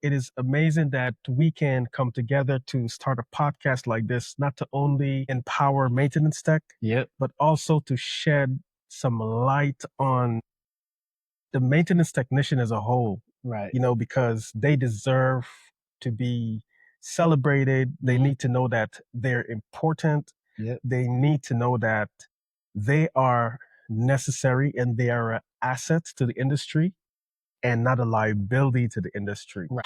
it is amazing that we can come together to start a podcast like this, not to only empower maintenance tech, Yep. but also to shed some light on the maintenance technician as a whole, Right. because they deserve to be celebrated. They Mhm. need to know that they're important. Yep. They need to know that they are necessary and they are an asset to the industry and not a liability to the industry. Right.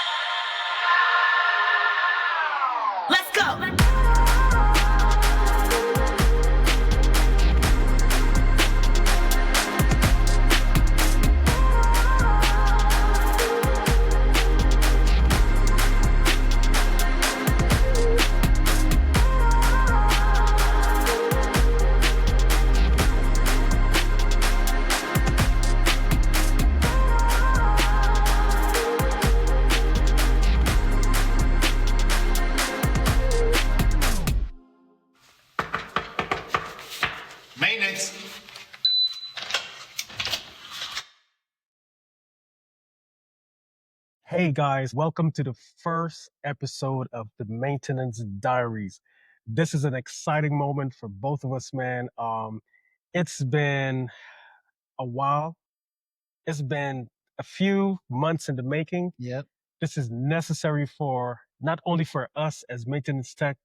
Let's go. Maintenance. Hey guys, welcome to the first episode of the Maintenance Diaries. This is an exciting moment for both of us, man. It's been a while. It's been a few months in the making. Yep. This is necessary for not only for us as maintenance tech,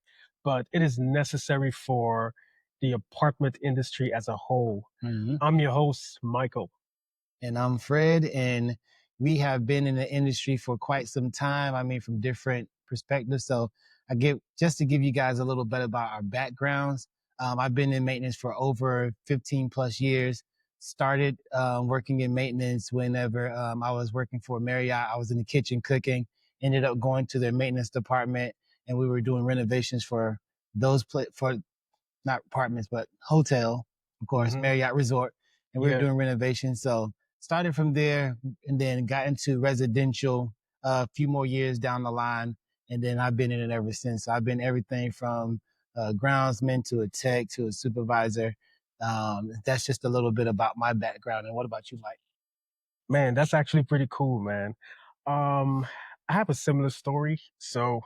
but it is necessary for the apartment industry as a whole. Mhm. I'm your host, Michael. And I'm Fred, and we have been in the industry for quite some time. I mean, from different perspectives. So just to give you guys a little bit about our backgrounds. I've been in maintenance for over 15 plus years. Started working in maintenance whenever I was working for Marriott. I was in the kitchen cooking. Ended up going to their maintenance department, and we were doing renovations for for not apartments, but hotel, of course, Mhm. Marriott Resort, and we were Yeah. doing renovations. So started from there and then got into residential a few more years down the line. And then I've been in it ever since. So I've been everything from a groundsman to a tech to a supervisor. That's just a little bit about my background. And what about you, Mike? Man, that's actually pretty cool, man. Um, I have a similar story. So,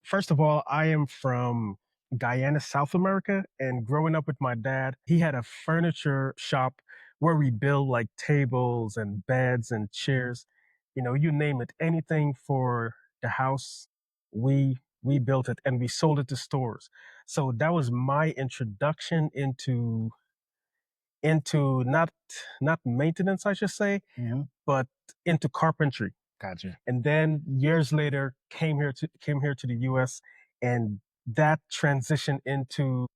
first of all, I am from Guyana, South America, and growing up with my dad, he had a furniture shop where we build like tables and beds and chairs. You name it, anything for the house, we built it and we sold it to stores. So that was my introduction into not maintenance, I should say, Mm-hmm. but into carpentry. Gotcha. And then years later came here to the US, and that transitioned into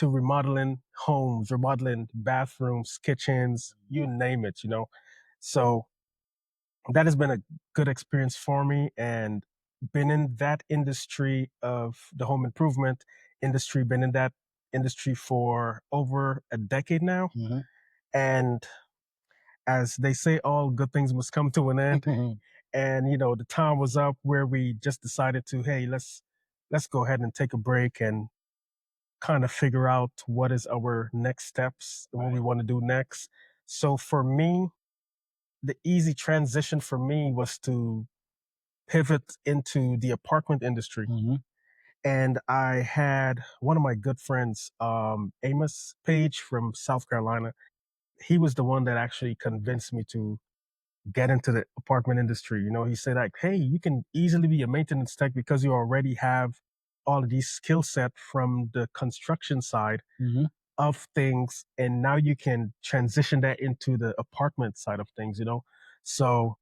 remodeling homes, remodeling bathrooms, kitchens, you name it. So that has been a good experience for me, and been in that industry of the home improvement industry, been in that industry for over a decade now. Mm-hmm. And as they say, all good things must come to an end. And the time was up where we just decided to, hey, let's go ahead and take a break and kind of figure out what is our next steps and what we want to do next. So for me, the easy transition for me was to pivot into the apartment industry. Mm-hmm. And I had one of my good friends, Amos Page from South Carolina. He was the one that actually convinced me to get into the apartment industry. He said like, hey, you can easily be a maintenance tech because you already have all of these skill set from the construction side Mm-hmm. of things. And now you can transition that into the apartment side of things. So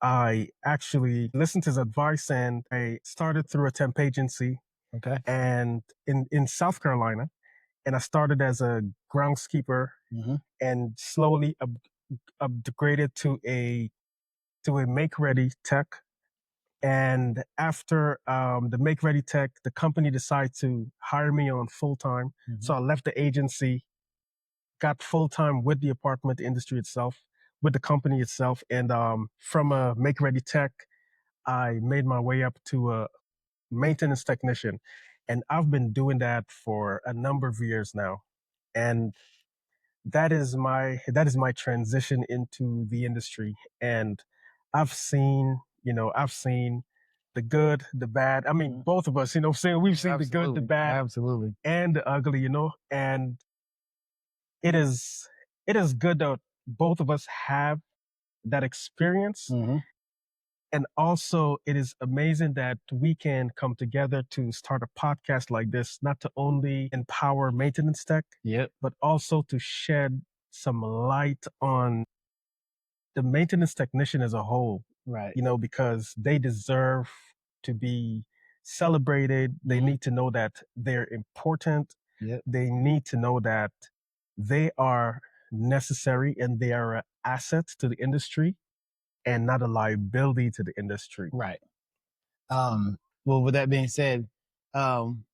I actually listened to his advice and I started through a temp agency Okay. and in South Carolina. And I started as a groundskeeper Mm-hmm. and slowly upgraded to a make ready tech. And after the make ready tech, the company decided to hire me on full time. Mm-hmm. So I left the agency, got full time with the apartment industry itself, with the company itself. And from a make ready tech, I made my way up to a maintenance technician. And I've been doing that for a number of years now. And that is my transition into the industry. And I've seen I've seen the good, the bad. I mean, Mhm. both of us, saying we've seen the good, the Absolutely. bad, Absolutely. and the ugly, and it is it is good that both of us have that experience. Hmm. And also, it is amazing that we can come together to start a podcast like this, not to only empower maintenance tech, Yep. but also to shed some light on the maintenance technician as a whole, Right. because they deserve to be celebrated. They Hmm. need to know that they're important. Yep. They need to know that they are necessary and they are an asset to the industry and not a liability to the industry. Right. Well, with that being said, um,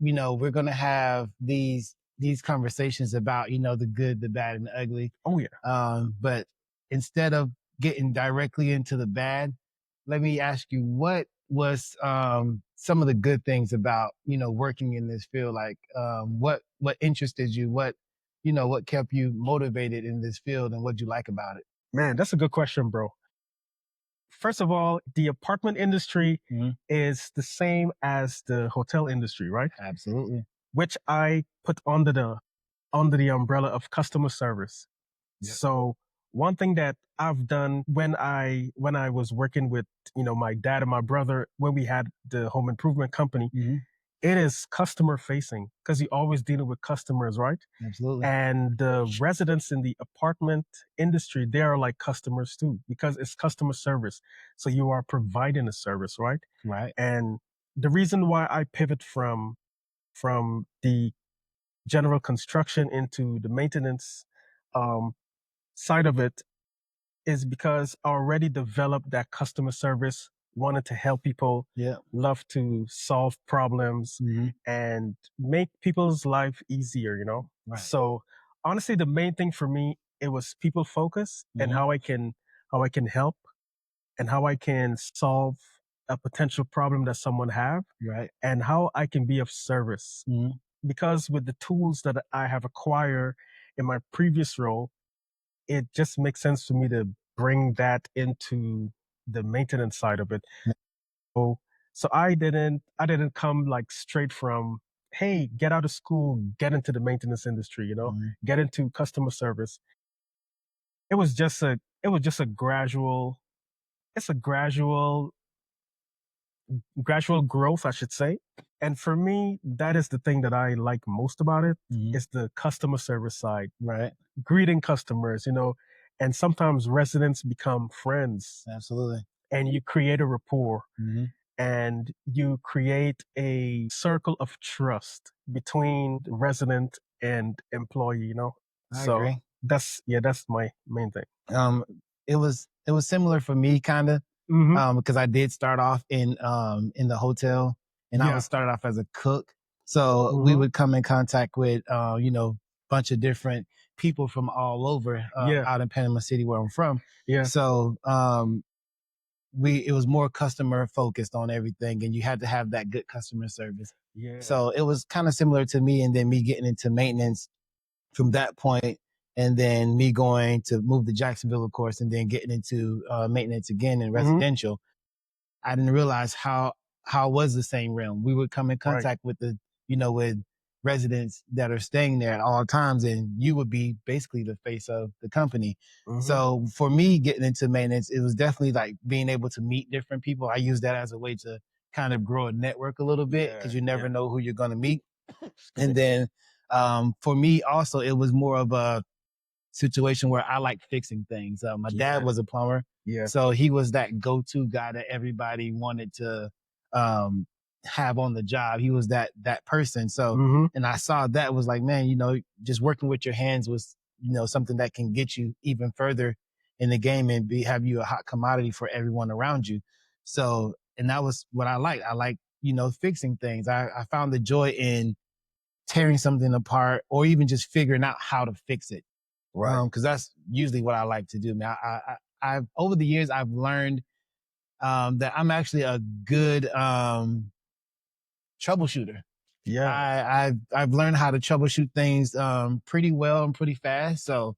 we're gonna have these conversations about, the good, the bad, and the ugly. Oh, yeah. But instead of getting directly into the bad, let me ask you, what was some of the good things about, working in this field? Like, what interested you? What kept you motivated in this field, and what you like about it? Man, that's a good question, bro. First of all, the apartment industry Mhm. is the same as the hotel industry, right? Absolutely. Which I put under the umbrella of customer service. Yep. So one thing that I've done when I was working with, my dad and my brother when we had the home improvement company, Hmm. it is customer facing because you're always dealing with customers, right? Absolutely. And the residents in the apartment industry, they are like customers too, because it's customer service. So you are providing a service, right? Right. And the reason why I pivot from the general construction into the maintenance um, side of it is because I already developed that customer service, wanted to help people, Yeah. love to solve problems Hmm. and make people's life easier. Right. So honestly, the main thing for me, it was people focus and Hmm. how I can help and how I can solve a potential problem that someone have Right. and how I can be of service. Hmm. Because with the tools that I have acquired in my previous role, it just makes sense for me to bring that into the maintenance side of it. So, so I didn't come like straight from, hey, get out of school, get into the maintenance industry, Hmm. get into customer service. It was just a gradual, it's a gradual growth, I should say. And for me, that is the thing that I like most about it Hmm. is the customer service side, Right. greeting customers, and sometimes residents become friends Absolutely. and you create a rapport Hmm. and you create a circle of trust between the resident and employee. I So agree. that's my main thing. Um, it was similar for me, kind of, Hmm. because I did start off in the hotel, and I Yeah. was started off as a cook. So we Hmm. would come in contact with bunch of different people from all over, Yeah. out in Panama City where I'm from. Yeah. So it was more customer focused on everything, and you had to have that good customer service. Yeah. So it was kind of similar to me, and then me getting into maintenance from that point, and then me going to move to Jacksonville, of course, and then getting into maintenance again in Hmm. residential. I didn't realize how it was the same realm. We would come in Right. contact with with residents that are staying there at all times, and you would be basically the face of the company. Hmm. So for me, getting into maintenance, it was definitely like being able to meet different people. I use that as a way to kind of grow a network a little bit, Yeah. because you never Yeah. know who you're going to meet. Excuse And me. then for me, also, it was more of a situation where I like fixing things. My dad Yeah. was a plumber, Yeah. so he was that go-to guy that everybody wanted to um, have on the job. He was that person. So, Hmm. and I saw that was like, man, just working with your hands was, something that can get you even further in the game and have you a hot commodity for everyone around you. So, and that was what I like. I like, fixing things. I found the joy in tearing something apart or even just figuring out how to fix it. Right. Because that's usually what I like to do. Man, I've over the years I've learned that I'm actually a good troubleshooter. Yeah. I've learned how to troubleshoot things pretty well and pretty fast. So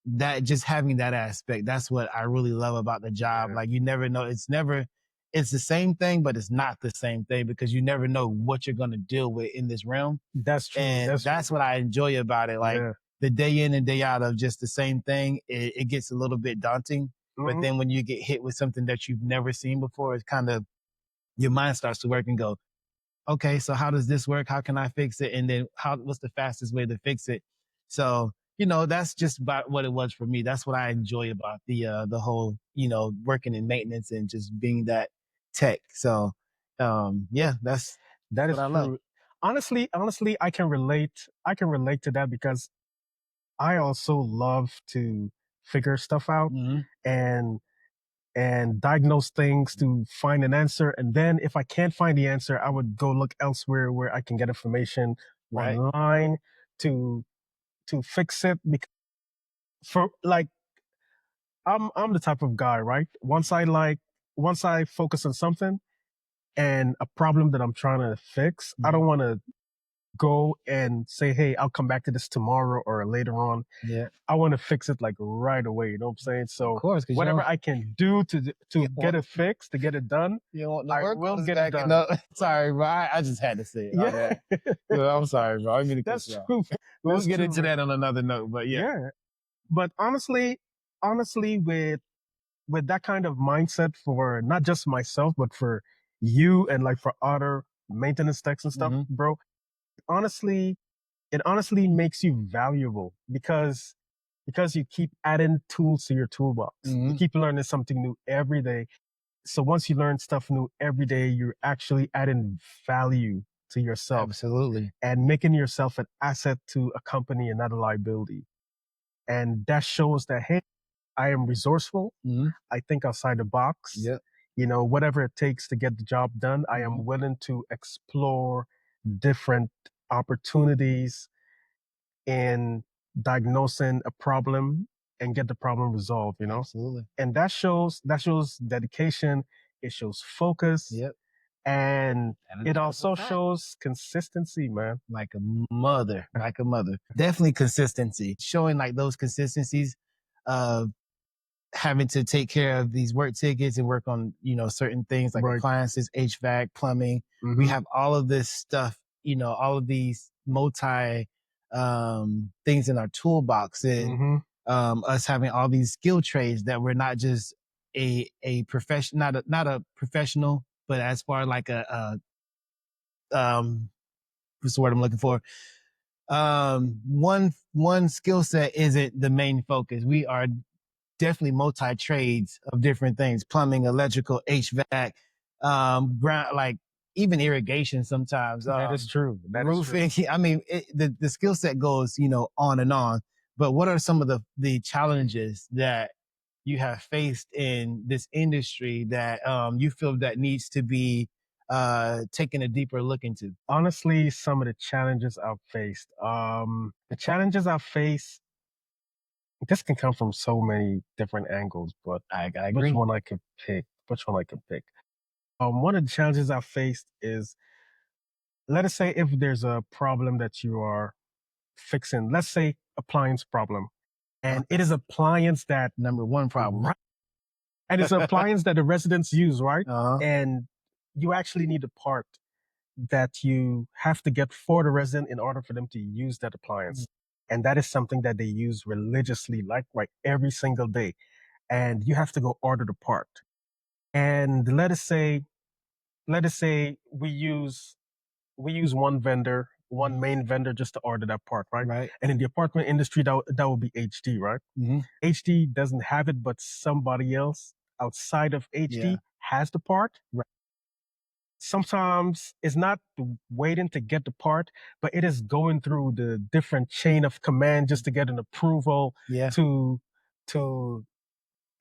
that just having that aspect, that's what I really love about the job. Yeah. Like you never know, it's the same thing, but it's not the same thing because you never know what you're going to deal with in this realm. That's true. And That's true. that's what I enjoy about it. Like Yeah. the day in and day out of just the same thing, it gets a little bit daunting. But Mhm. then when you get hit with something that you've never seen before, it's kind of your mind starts to work and go, okay, so how does this work? How can I fix it? And then what's the fastest way to fix it? So, that's just about what it was for me. That's what I enjoy about the whole, working in maintenance and just being that tech. So, yeah, that's That what is I love. true. Honestly, I can relate. I can relate to that because I also love to figure stuff out Hmm. and diagnose things to find an answer. And then if I can't find the answer, I would go look elsewhere where I can get information Right. online to fix it. Because for like I'm the type of guy, right? Once I focus on something and a problem that I'm trying to fix, I don't Hmm. want to go and say, hey, I'll come back to this tomorrow or later on. Yeah. I want to fix it like right away. You know what I'm saying? Of So course, because whatever I can do you to don't get want it fixed, to get it done, you don't want the I work will orders get it backing done. up. Sorry, bro. I just had to say it. My Yeah, bad. Well, I'm sorry, bro. I didn't mean to cut that's you off. true. We'll That's get true, into man. that on another note, but yeah. Yeah, but honestly, with that kind of mindset for not just myself, but for you and like for other maintenance techs and stuff, Hmm. bro. Honestly, it honestly makes you valuable because you keep adding tools to your toolbox. You Hmm. keep learning something new every day. So once you learn stuff new every day, you're actually adding value to yourself Absolutely. and making yourself an asset to a company and not a liability. And that shows that, hey, I am resourceful. Hmm. I think outside the box. Yep. Whatever it takes to get the job done, I Hmm. am willing to explore different opportunities in diagnosing a problem and get the problem resolved. Absolutely. And that shows dedication, it shows focus, Yep. and And it that's a also fact. shows consistency, man. Like a mother, like a mother. Definitely consistency. Showing like those consistencies of having to take care of these work tickets and work on, certain things like Right. appliances, HVAC, plumbing. We Mm-hmm. have all of this stuff, all of these multi things in our toolbox and Mm-hmm. us having all these skill trades that we're not just a profession, not a professional, but as far like a what's the word I'm looking for? One skill set isn't the main focus. We are definitely multi trades of different things: plumbing, electrical, HVAC, ground, like even irrigation sometimes, That is true. That is true. roofing. I mean, the skill set goes, on and on. But what are some of the challenges that you have faced in this industry that you feel that needs to be taken a deeper look into? Honestly, some of the challenges I've faced. The challenges I've faced, this can come from so many different angles, but I which agree. one I could pick? Which one I could pick? One of the challenges I've faced is, let us say if there's a problem that you are fixing, let's say appliance problem, and it is appliance that Number one problem. right, and it's an appliance that the residents use, right? Uh-huh. And you actually need a part that you have to get for the resident in order for them to use that appliance. And that is something that they use religiously, like every single day. And you have to go order the part. And let us say we use one main vendor just to order that part, right? Right. And in the apartment industry, that would be HD, right? Mm-hmm. HD doesn't have it, but somebody else outside of Yeah. HD has the part. Right. Sometimes it's not waiting to get the part, but it is going through the different chain of command just to get an approval Yeah. to to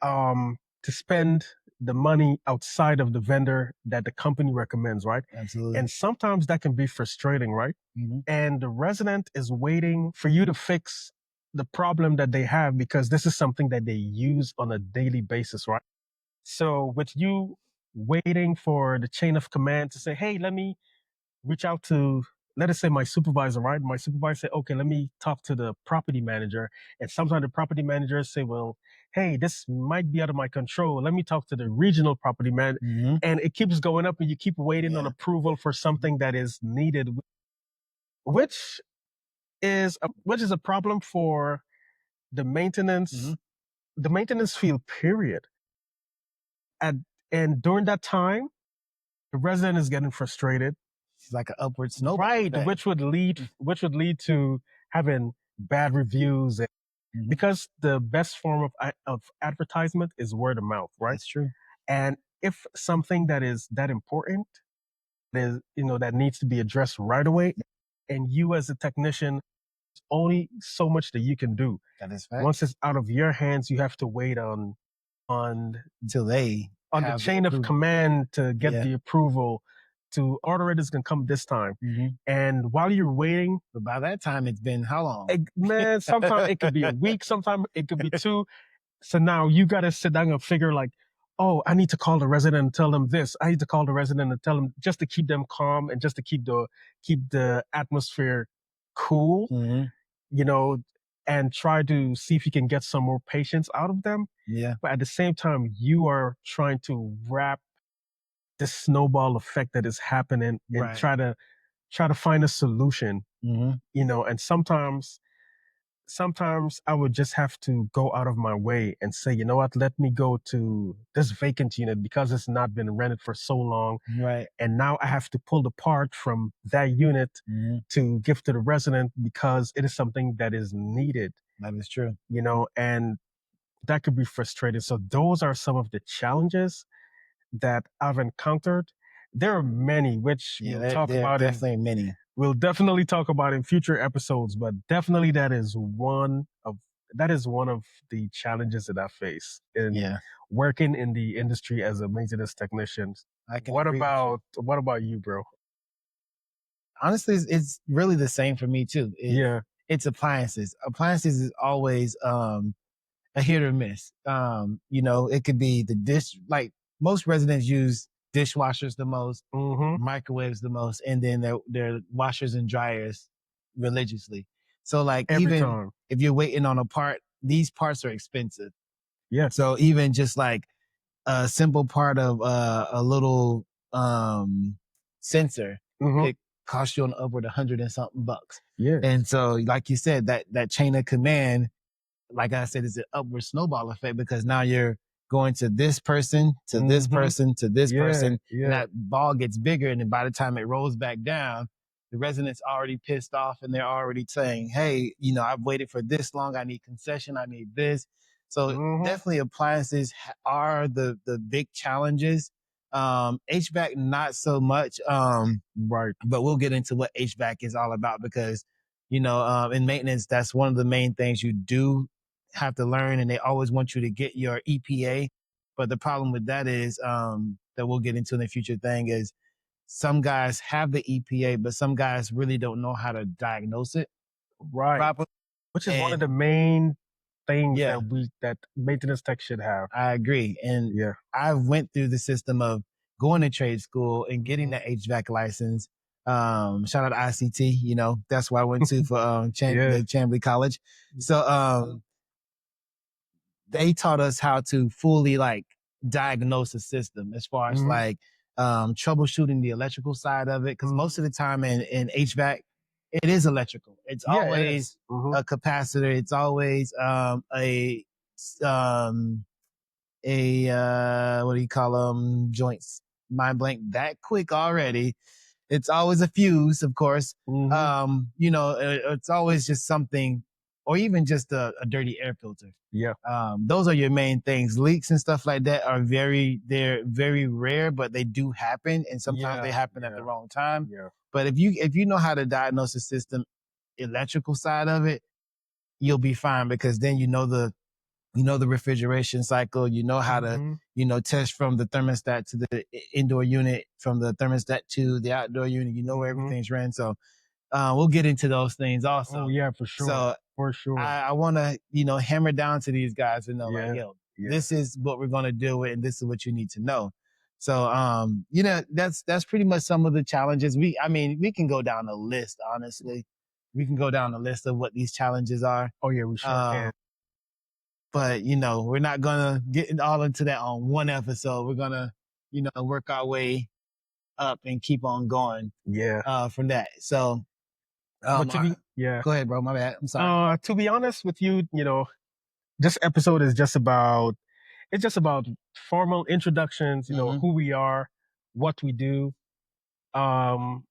to spend the money outside of the vendor that the company recommends, right? Absolutely. And sometimes that can be frustrating, right? Mm-hmm. And the resident is waiting for you to fix the problem that they have because this is something that they use on a daily basis, right? So with you waiting for the chain of command to say, hey, let me reach out to let us say my supervisor, right? My supervisor say, okay, let me talk to the property manager. And sometimes the property manager say, well, hey, this might be out of my control. Let me talk to the regional property man. Mm-hmm. And it keeps going up and you keep waiting on approval for something that is needed, which is a problem for the maintenance, Mm-hmm. the maintenance field, period. And during that time, the resident is getting frustrated. It's like an upward snowball Right, effect. which would lead to having bad reviews. Mm-hmm. Because the best form of advertisement is word of mouth, right? That's true. And if something that is that important is, that needs to be addressed right away, and you as a technician, there's only so much that you can do. That is fact. Once it's out of your hands, you have to wait on Until they on the have chain of approval. command to get Yeah. the approval to order it is going to come this time. Mm-hmm. And while you're waiting, But by that time, it's been how long? man, sometimes it could be a week, sometimes it could be two. So now you got to sit down and figure like, oh, I need to call the resident and tell them this. I need to call the resident and tell them, just to keep them calm and just to keep the atmosphere cool, Mm-hmm. and try to see if you can get some more patience out of them. Yeah. But at the same time, you are trying to wrap the snowball effect that is happening and Right. try to find a solution, Mm-hmm. and sometimes I would just have to go out of my way and say, you know what, let me go to this vacant unit because it's not been rented for so long. Right. And now I have to pull the part from that unit Mm-hmm. to give to the resident because it is something that is needed, That is true. and that could be frustrating. So those are some of the challenges that I've encountered. There are many, which Yeah, we'll talk there are about definitely many. we'll definitely talk about in future episodes, but definitely that is one of the challenges that I face in Yeah. working in the industry as a maintenance technician. I can What agree with you. about you, bro? Honestly, it's really the same for me too. Yeah. It's appliances. Appliances is always a hit or miss. It could be the dish, like most residents use dishwashers the most, Mm-hmm. microwaves the most, and then their washers and dryers religiously. So like Every even time. if you're waiting on a part, these parts are expensive. Yeah. So even just like a simple part of a little sensor Mm-hmm. could cost you on upward 100 and something bucks. Yeah. And so, like you said, that chain of command, like I said, is an upward snowball effect because now you're going to this person, to this Mhm. person, to this Yeah, person, yeah. and that ball gets bigger. And then by the time it rolls back down, the resident's already pissed off and they're already saying, hey, I've waited for this long. I need concession. I need this. So Mhm. definitely appliances are the big challenges. HVAC, not so much. Right. But we'll get into what HVAC is all about because, in maintenance, that's one of the main things you do have to learn. And they always want you to get your EPA. But the problem with that is that we'll get into in the future thing is some guys have the EPA, but some guys really don't know how to diagnose it Right. properly. Which is one of And the main things Yeah. that maintenance tech should have. I agree. And Yeah. I went through the system of going to trade school and getting Mhm. that HVAC license. Shout out to ICT, that's where I went to for Yeah. the Chambly College. So they taught us how to fully like diagnose a system as far as Mhm. like troubleshooting the electrical side of it. Because most of the time in HVAC, it is electrical. It's Yeah, it always is. Mhm. a capacitor. It's always what do you call them, joints, mind blank that quick already. It's always a fuse, of course. Mhm. It's always just something, or even just a dirty air filter. Yeah. Those are your main things. Leaks and stuff like that they're very rare, but they do happen, and sometimes Yeah, they happen at yeah. the wrong time. Yeah. But if you know how to diagnose the system, electrical side of it, you'll be fine because then the refrigeration cycle, you know how to, Mhm. test from the thermostat to the indoor unit, from the thermostat to the outdoor unit, where Mhm. everything's ran. So, we'll get into those things also. Oh yeah, for sure. So For sure. I want to, hammer down to these guys and know like, Yeah. yo, Yeah. this is what we're going to deal with and this is what you need to know. So, that's pretty much some of the challenges. We can go down the list, honestly. We can go down the list of what these challenges are. Oh yeah, we sure Um, can. but we're not gonna get all into that on one episode. We're gonna, work our way up and keep on going, Yeah. from that. So, But um, yeah. go ahead, bro. My bad. I'm sorry. To be honest with you, this episode is just about it's just about formal introductions, Mm-hmm. who we are, what we do, um,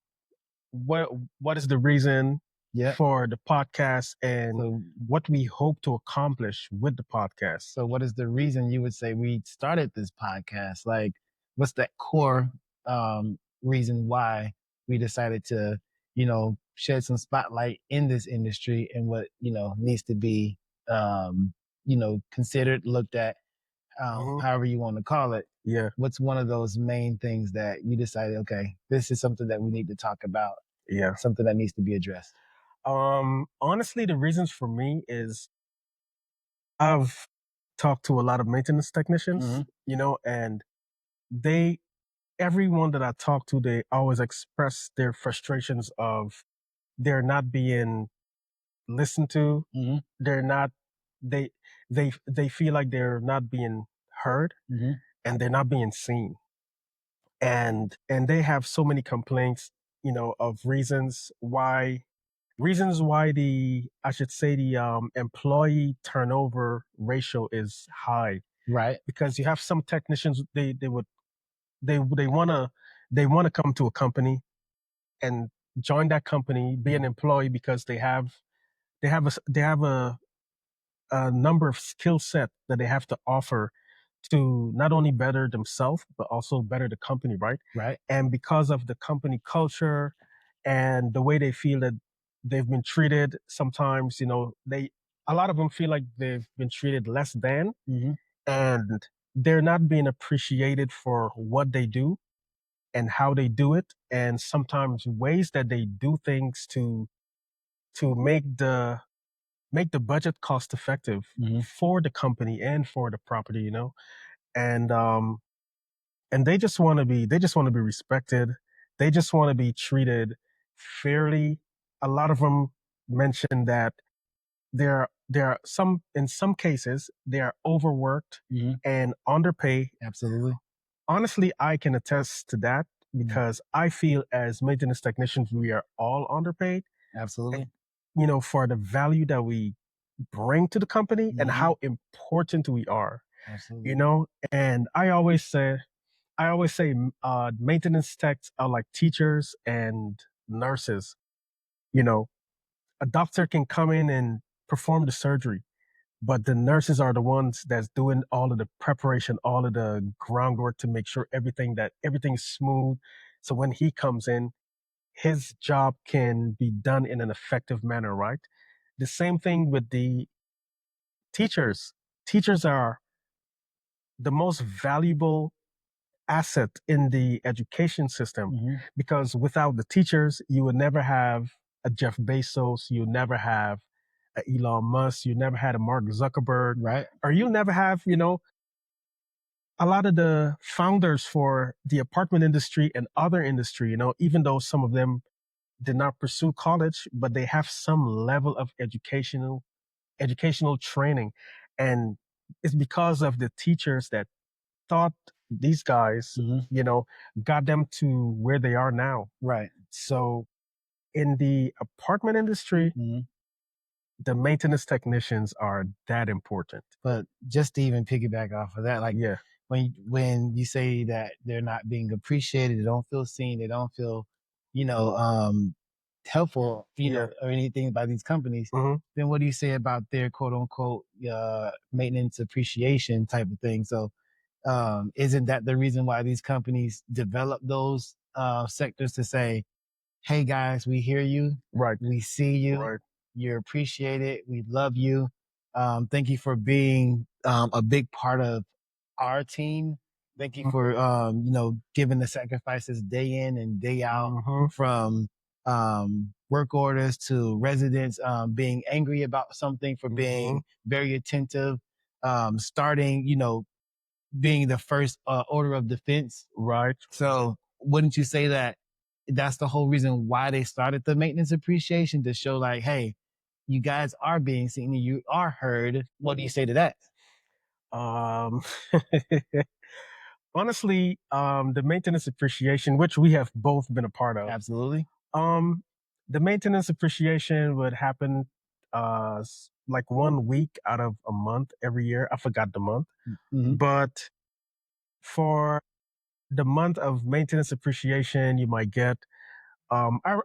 what what is the reason Yeah. for the podcast, and So, what we hope to accomplish with the podcast. so what is the reason you would say we started this podcast? Like, what's that core reason why we decided to, shed some spotlight in this industry and what needs to be, considered, looked at, Hmm. however you want to call it. Yeah, What's one of those main things that you decided, okay, this is something that we need to talk about, yeah. something that needs to be addressed? Honestly, the reasons for me is I've talked to a lot of maintenance technicians, Mm-hmm. and they everyone that I talk to, they always express their frustrations of they're not being listened to. Mm-hmm. They're not they they feel like they're not being heard, Mm-hmm. and they're not being seen. And they have so many complaints, of reasons why the I should say the employee turnover ratio is high, Right. because you have some technicians, they want to come to a company and join that company, be an employee, because they have a number of skill set that they have to offer to not only better themselves but also better the company, right? Right. And because of the company culture and the way they feel that they've been treated, sometimes they a lot of them feel like they've been treated less than, Mm-hmm. and they're not being appreciated for what they do and how they do it, and sometimes ways that they do things to make the budget cost effective Mm-hmm. for the company and for the property, and they just want to be respected. They just want to be treated fairly. A lot of them mention that there are some in some cases they are overworked Mm-hmm. and underpaid. Absolutely. Honestly, I can attest to that Mm-hmm. because I feel as maintenance technicians we are all underpaid, Absolutely. for the value that we bring to the company and Mm-hmm. how important we are, Absolutely. you know. And I always say, maintenance techs are like teachers and nurses. You know, a doctor can come in and perform the surgery, but the nurses are the ones that's doing all of the preparation, all of the groundwork to make sure everything's smooth. So when he comes in, his job can be done in an effective manner, right? The same thing with the teachers. Teachers are the most valuable asset in the education system, Mm-hmm. because without the teachers, you would never have a Jeff Bezos, you would never have a Elon Musk, you never had a Mark Zuckerberg, Right. or you'll never have, a lot of the founders for the apartment industry and other industry, even though some of them did not pursue college, but they have some level of educational training. And it's because of the teachers that taught these guys, Mm-hmm. got them to where they are now. Right. So in the apartment industry, Mm-hmm. the maintenance technicians are that important. But just to even piggyback off of that, like Yeah. when you say that they're not being appreciated, they don't feel seen, they don't feel, you know, helpful, Yeah. or anything by these companies, Hmm. then what do you say about their quote unquote maintenance appreciation type of thing? So isn't that the reason why these companies develop those sectors to say, hey guys, we hear you, Right. we see you, Right. you're appreciated, we love you. Thank you for being a big part of our team. Thank you for giving the sacrifices day in and day out, Mm-hmm. from work orders to residents being angry about something, for being very attentive, starting being the first order of defense. Right. So wouldn't you say that that's the whole reason why they started the maintenance appreciation, to show like, hey, you guys are being seen, you are heard? What do you say to that? Um, honestly, the maintenance appreciation, which we have both been a part of, Absolutely. um, the maintenance appreciation would happen like 1 week out of a month every year. I forgot the month, Mm-hmm. but for the month of maintenance appreciation, you might get. Um, I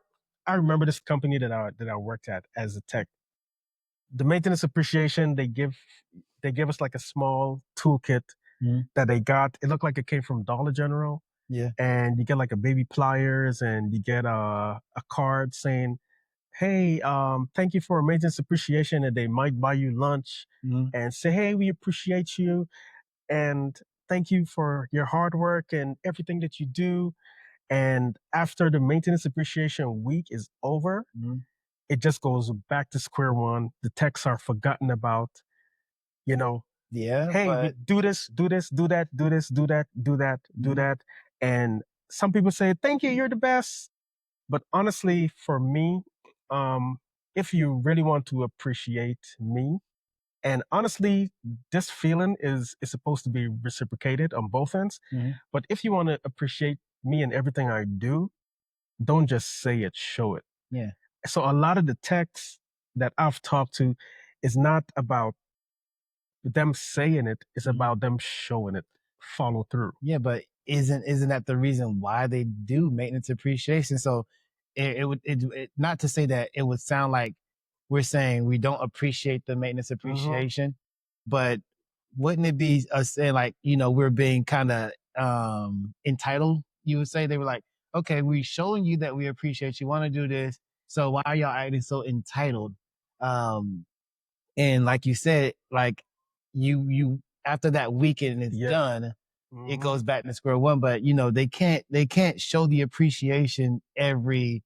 I remember this company that I worked at as a tech. The maintenance appreciation they give us like a small toolkit Mm-hmm. that they got. It looked like it came from Dollar General, Yeah. and you get like a baby pliers, and you get a card saying, "Hey, thank you for maintenance appreciation," and they might buy you lunch Mm-hmm. and say, "Hey, we appreciate you and thank you for your hard work and everything that you do." And after the maintenance appreciation week is over, Mm-hmm. it just goes back to square one. The texts are forgotten about. You know, Yeah, hey, we but do this, do this, do that, do this, do that, do that, do mm-hmm. that. And some people say, thank you, you're the best. But honestly, for me, um, if you really want to appreciate me, and honestly, this feeling is supposed to be reciprocated on both ends. Mm-hmm. But if you want to appreciate me and everything I do, don't just say it, show it. Yeah. So a lot of the texts that I've talked to is not about them saying it, it's Mm-hmm. about them showing it, follow through. Yeah, but isn't that the reason why they do maintenance appreciation? So not to say that it would sound like we're saying we don't appreciate the maintenance Mm-hmm. appreciation, but wouldn't it be us saying like, we're being kind of entitled? You would say they were like, okay, we're showing you that we appreciate you, want to do this, so why are y'all acting so entitled? Um, and like you said, like you after that weekend is Yeah. done, it Mm-hmm. goes back to square one. But they can't show the appreciation every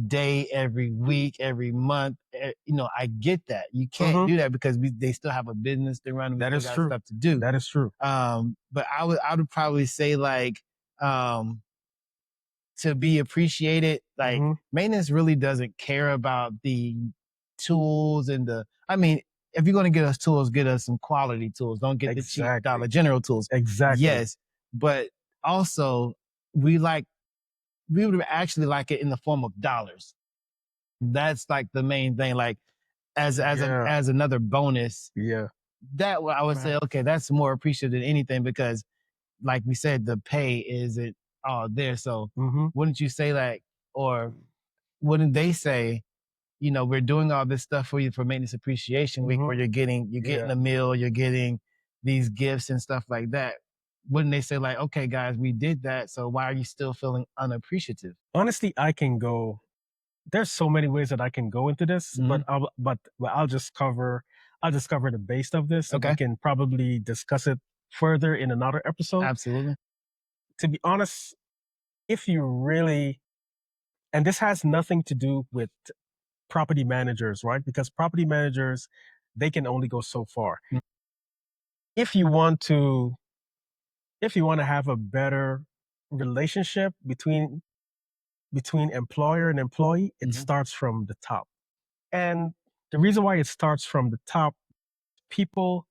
day, every week, every month. I get that. You can't Mm-hmm. do that because they still have a business to run. We That still is got true. stuff to do. That is true. But I would probably say like, um, to be appreciated, like Mm-hmm. maintenance really doesn't care about the tools and I mean, if you're going to get us tools, get us some quality tools. Don't get the cheap Exactly. Dollar General tools. Exactly. Yes. But also we would actually like it in the form of dollars. That's like the main thing. Like Yeah. as another bonus, Yeah. that I would say, okay, that's more appreciated than anything, because like we said, the pay isn't all there. So Mm-hmm. wouldn't you say like, or wouldn't they say, we're doing all this stuff for you for maintenance appreciation week, Mm-hmm. where you're getting Yeah. a meal, you're getting these gifts and stuff like that? Wouldn't they say like, okay, guys, we did that, so why are you still feeling unappreciative? Honestly, I can go. There's so many ways that I can go into this, Mm-hmm. but I'll just cover the base of this, and we Okay. can probably discuss it further in another episode. Absolutely. To be honest, if you really, and this has nothing to do with property managers, right? Because property managers, they can only go so far. Mm. If you want to, if you want to have a better relationship between employer and employee, it Mhm. starts from the top. And the reason why it starts from the top, people,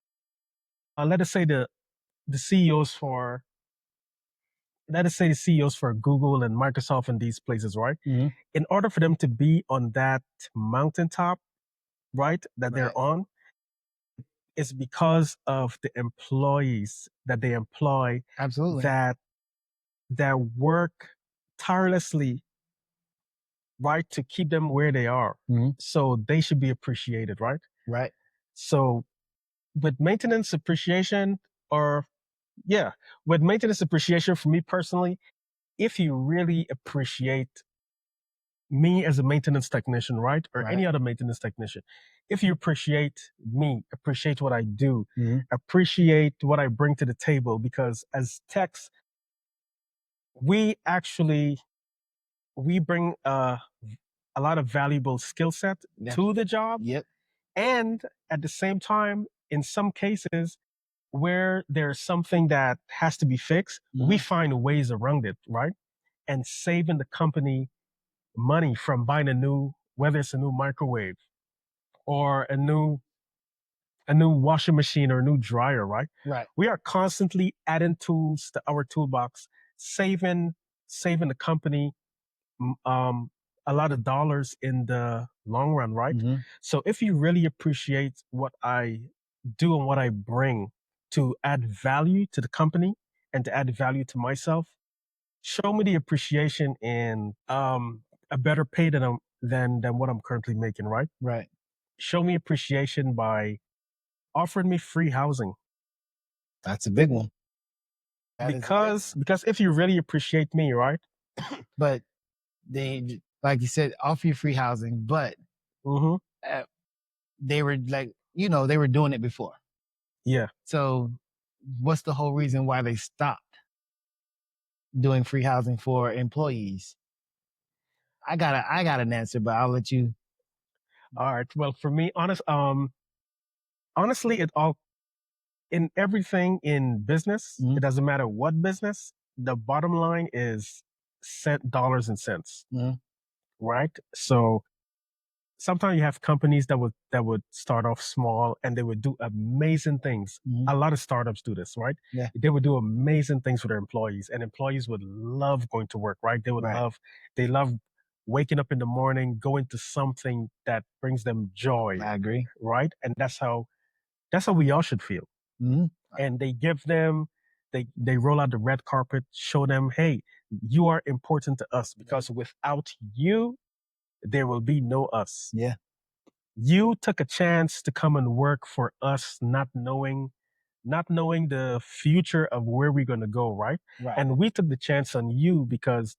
let us say the CEOs for, let us say the CEOs for Google and Microsoft and these places, right? Mhm. In order for them to be on that mountaintop, right, that they're Right. on, it's because of the employees that they employ Absolutely. that work tirelessly, right, to keep them where they are. Mhm. So they should be appreciated, right? Right. So with maintenance appreciation, or yeah, with maintenance appreciation for me personally, if you really appreciate me as a maintenance technician, right, or Right. any other maintenance technician, if you appreciate me, appreciate what I do, Mhm. appreciate what I bring to the table, because as techs, we actually we bring a lot of valuable skill set Yeah. to the job, Yep. and at the same time, in some cases, where there's something that has to be fixed, we find ways around it, right? And saving the company money from buying a new, whether it's a new microwave or a new washing machine or a new dryer, right? Right. We are constantly adding tools to our toolbox, saving the company um, a lot of dollars in the long run, right? Mm-hmm. So if you really appreciate what I do and what I bring to add value to the company and to add value to myself, show me the appreciation in a better pay than what I'm currently making, right? Right. Show me appreciation by offering me free housing. That's a big one. That is a big one. Because if you really appreciate me, right? But they, like you said, offer you free housing, but Mm-hmm. they were like, you know, they were doing it before. Yeah. So what's the whole reason why they stopped doing free housing for employees? I got an answer, but I'll let you. All right. Well, for me, honestly, it all in everything in business. Mhm. It doesn't matter what business. The bottom line is dollars and cents, Mhm. right? So sometimes you have companies that would start off small and they would do amazing things. Mhm. A lot of startups do this, right? Yeah. They would do amazing things for their employees, and employees would love going to work, right? Right. They love waking up in the morning, going to something that brings them joy, I agree. right? And that's how we all should feel. Mhm. And they roll out the red carpet, show them, hey, you are important to us because without you, there will be no us. Yeah. You took a chance to come and work for us, not knowing the future of where we're going to go, right? Right. And we took the chance on you because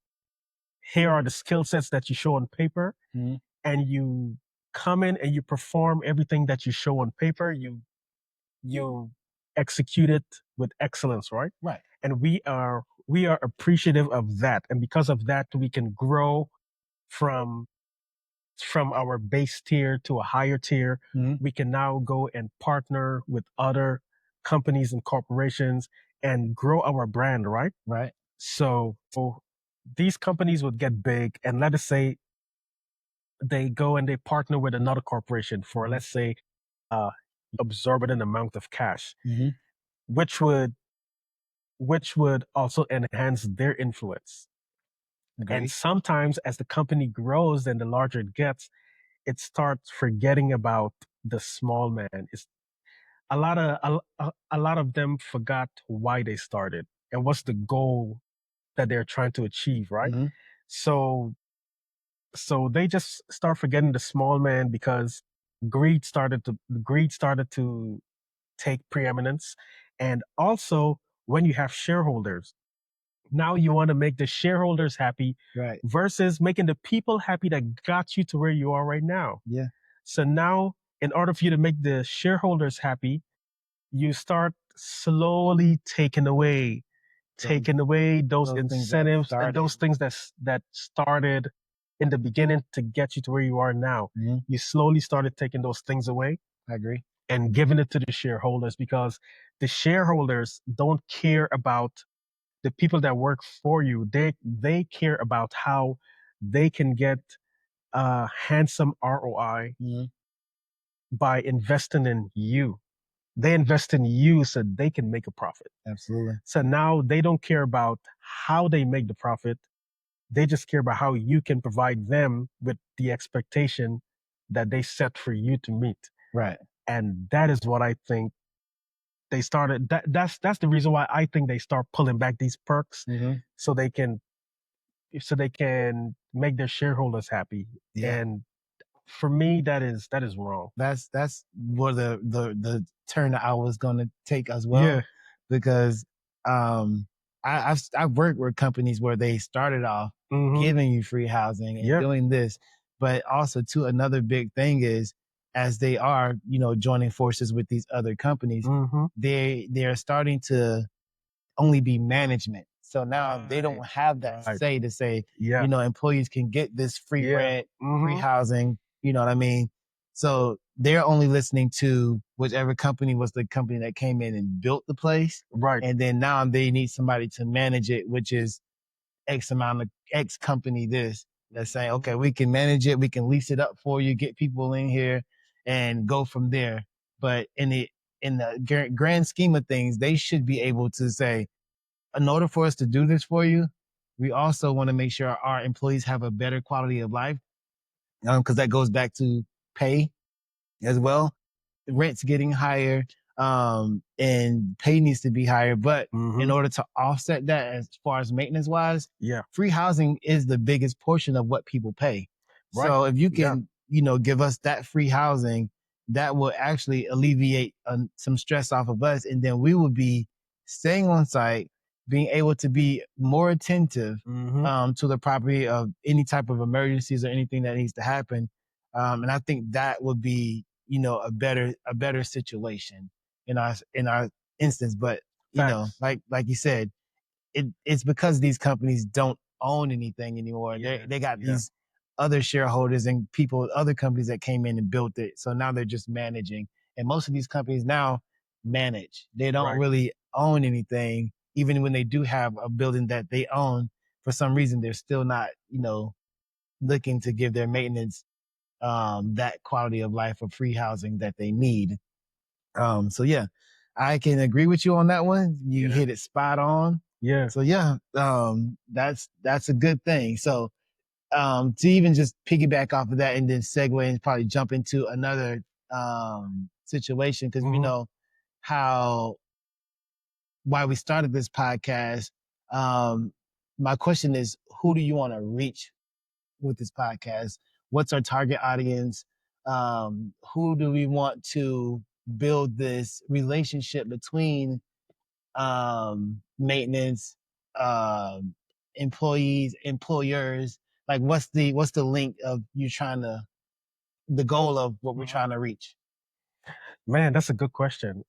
here are the skill sets that you show on paper, Mhm. and you come in and you perform everything that you show on paper. You execute it with excellence, right? Right. And we are appreciative of that, and because of that, we can grow from our base tier to a higher tier. Mhm. We can now go and partner with other companies and corporations and grow our brand, right? Right. So these companies would get big, and let us say they go and they partner with another corporation for, let's say, uh, absorbent amount of cash, Mhm. which would also enhance their influence. And Agree. sometimes, as the company grows and the larger it gets, it starts forgetting about the small man. It's a lot of them forgot why they started and what's the goal that they're trying to achieve, right? Mhm. So they just start forgetting the small man because greed started to take preeminence. And also, when you have shareholders, now you want to make the shareholders happy Right. versus making the people happy that got you to where you are right now. Yeah. So now, in order for you to make the shareholders happy, you start slowly taking away those Those things that incentives and started. those things that started in the beginning to get you to where you are now. Mhm. You slowly started taking those things away I agree. and giving it to the shareholders, because the shareholders don't care about the people that work for you. They care about how they can get a handsome ROI Mhm. by investing in you. They invest in you so they can make a profit. Absolutely. So now they don't care about how they make the profit. They just care about how you can provide them with the expectation that they set for you to meet. Right. And that is what I think they started. That's the reason why I think they start pulling back these perks Mhm. so they can make their shareholders happy. Yeah. And for me, that is wrong. That's where the turn that I was going to take as well, Yeah. because um I've worked with companies where they started off Mm-hmm. giving you free housing and Yeah. doing this, but also too another big thing is, as they are, you know, joining forces with these other companies, Mm-hmm. they're starting to only be management. So now they don't Right. have that Right. say to say, Yeah. you know, employees can get this free Yeah. rent, free Mm-hmm. housing, you know what I mean? So they're only listening to whichever company was the company that came in and built the place. Right. And then now they need somebody to manage it, which is X amount of X company this that's saying, okay, we can manage it, we can lease it up for you, get people in here and go from there. But in the grand scheme of things, they should be able to say, in order for us to do this for you, we also want to make sure our employees have a better quality of life. Because that goes back to pay as well. Rent's getting higher, and pay needs to be higher. But in order to offset that, as far as maintenance wise, Yeah. free housing is the biggest portion of what people pay. Right. So if you Yeah. can, give us that free housing, that will actually alleviate some stress off of us, and then we will be staying on site, being able to be more attentive to the property of any type of emergencies or anything that needs to happen. And I think that would be, a better situation in our instance. But Facts. like you said, it's because these companies don't own anything anymore. Yeah. They got Yeah. these other shareholders and people, other companies that came in and built it. So now they're just managing. And most of these companies now manage. They don't Right. really own anything. Even when they do have a building that they own, for some reason they're still not, looking to give their maintenance that quality of life of free housing that they need. So yeah, I can agree with you on that one. You Yeah. hit it spot on. Yeah. So yeah, that's a good thing. So to even just piggyback off of that and then segue and probably jump into another situation, because we know how why we started this podcast. My question is, who do you want to reach with this podcast? What's our target audience? Who do we want to build this relationship between maintenance, um, employees, employers? Like, what's the link of you trying to the goal of what we're trying to reach? Man, that's a good question.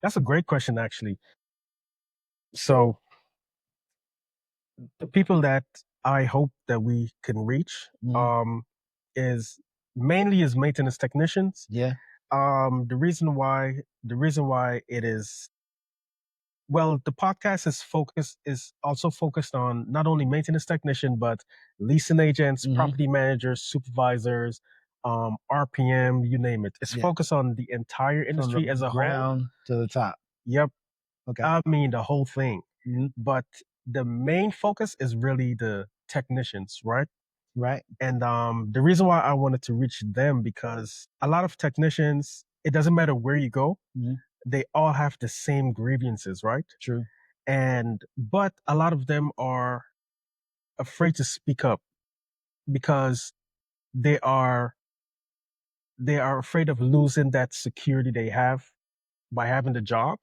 That's a great question, actually. So the people that I hope that we can reach is mainly is maintenance technicians. Yeah. The reason why it is, well, the podcast is also focused on not only maintenance technician but leasing agents, property managers, supervisors, RPM, you name it. It's Yeah. focused on the entire From industry the as a whole. ground to the top. Yep. Okay. I mean the whole thing. Mhm. But the main focus is really the technicians, right? Right. And the reason why I wanted to reach them, because a lot of technicians, it doesn't matter where you go, they all have the same grievances, right? True. But a lot of them are afraid to speak up because they are they are afraid of losing that security they have by having the job.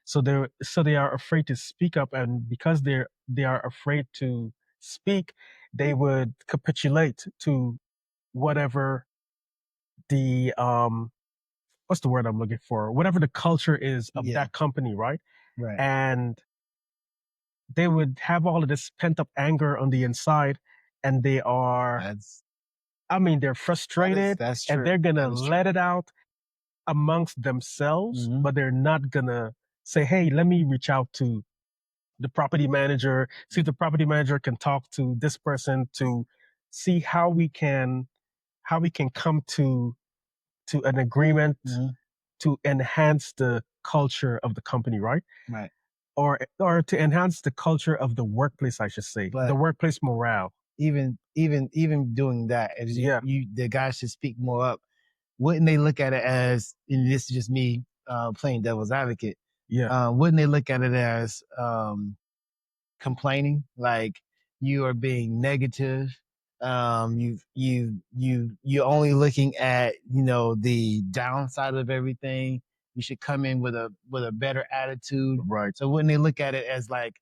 So they are afraid to speak up, and because they are afraid to speak, they would capitulate to whatever the what's the word I'm looking for? Whatever the culture is of that company, right? Right. And they would have all of this pent up anger on the inside, and they are, they're frustrated, That's and true. they're gonna That is true. let it out amongst themselves, but they're not gonna say, "Hey, let me reach out to the property manager, see if the property manager can talk to this person to see how we can come to an agreement to enhance the culture of the company, right? Right. Or to enhance the culture of the workplace, I should say, But the workplace morale." even doing that, as Yeah. the guys should speak more up. Wouldn't they look at it as, and this is just me playing devil's advocate, Yeah. wouldn't they look at it as complaining, like you are being negative? You're only looking at the downside of everything. You should come in with a better attitude. Right. So wouldn't they look at it as like,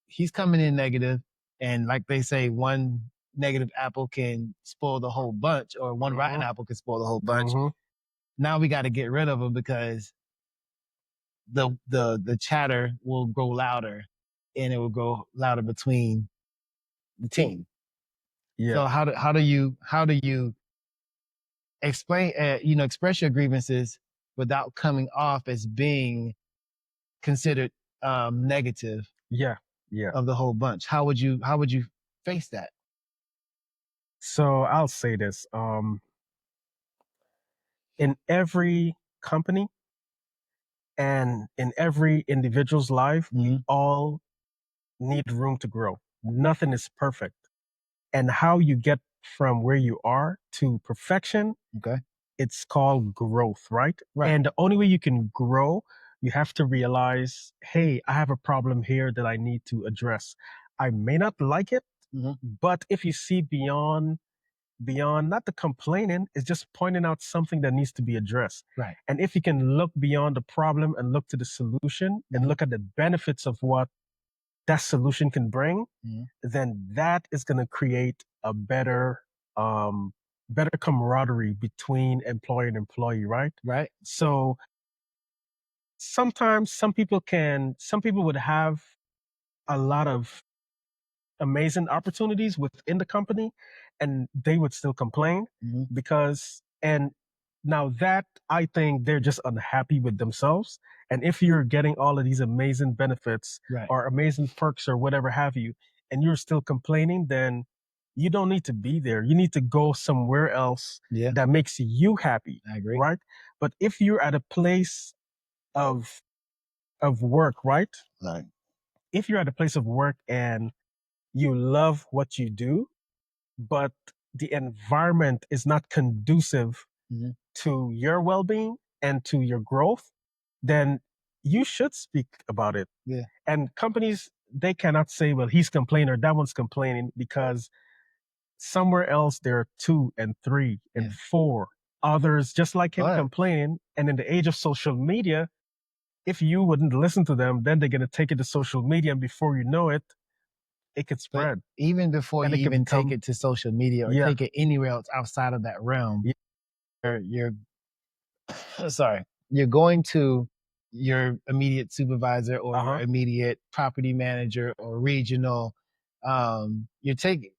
he's coming in negative, and like they say, one negative apple can spoil the whole bunch, or one rotten apple can spoil the whole bunch. Now we got to get rid of them because the chatter will grow louder, and it will grow louder between the team. Yeah. So how do you express your grievances without coming off as being considered negative Yeah, yeah. of the whole bunch. How would you face that? So I'll say this. In every company and in every individual's life, we Mhm. all need room to grow. Nothing is perfect. And how you get from where you are to perfection, Okay. it's called growth, right? Right. And the only way you can grow, you have to realize, hey, I have a problem here that I need to address. I may not like it, Mhm. but if you see beyond not the complaining, it's just pointing out something that needs to be addressed. Right. And if you can look beyond the problem and look to the solution and Mhm. look at the benefits of what that solution can bring, Mhm. then that is going to create a um, better camaraderie between employer and employee, right? Right. So sometimes some people would have a lot of amazing opportunities within the company and they would still complain Mhm. because and now that I think they're just unhappy with themselves. And if you're getting all of these amazing benefits Right. or amazing perks or whatever have you and you're still complaining, then you don't need to be there. You need to go somewhere else Yeah, that makes you happy, I agree. right? But if you're at a place of work, right? Right. If you're at a place of work and you love what you do, but the environment is not conducive Mhm. to your well-being and to your growth, then you should speak about it. Yeah. And companies, they cannot say, well, he's complaining or that one's complaining because somewhere else there are two and three and Yeah. four others just like him But complaining. And in the age of social media, if you wouldn't listen to them, then they're going to take it to social media. And before you know it, it could but spread even before and you it could even take become, it to social media or yeah, take it anywhere else outside of that realm, yeah, you're sorry, you're going to your immediate supervisor or your uh-huh, immediate property manager or regional. You take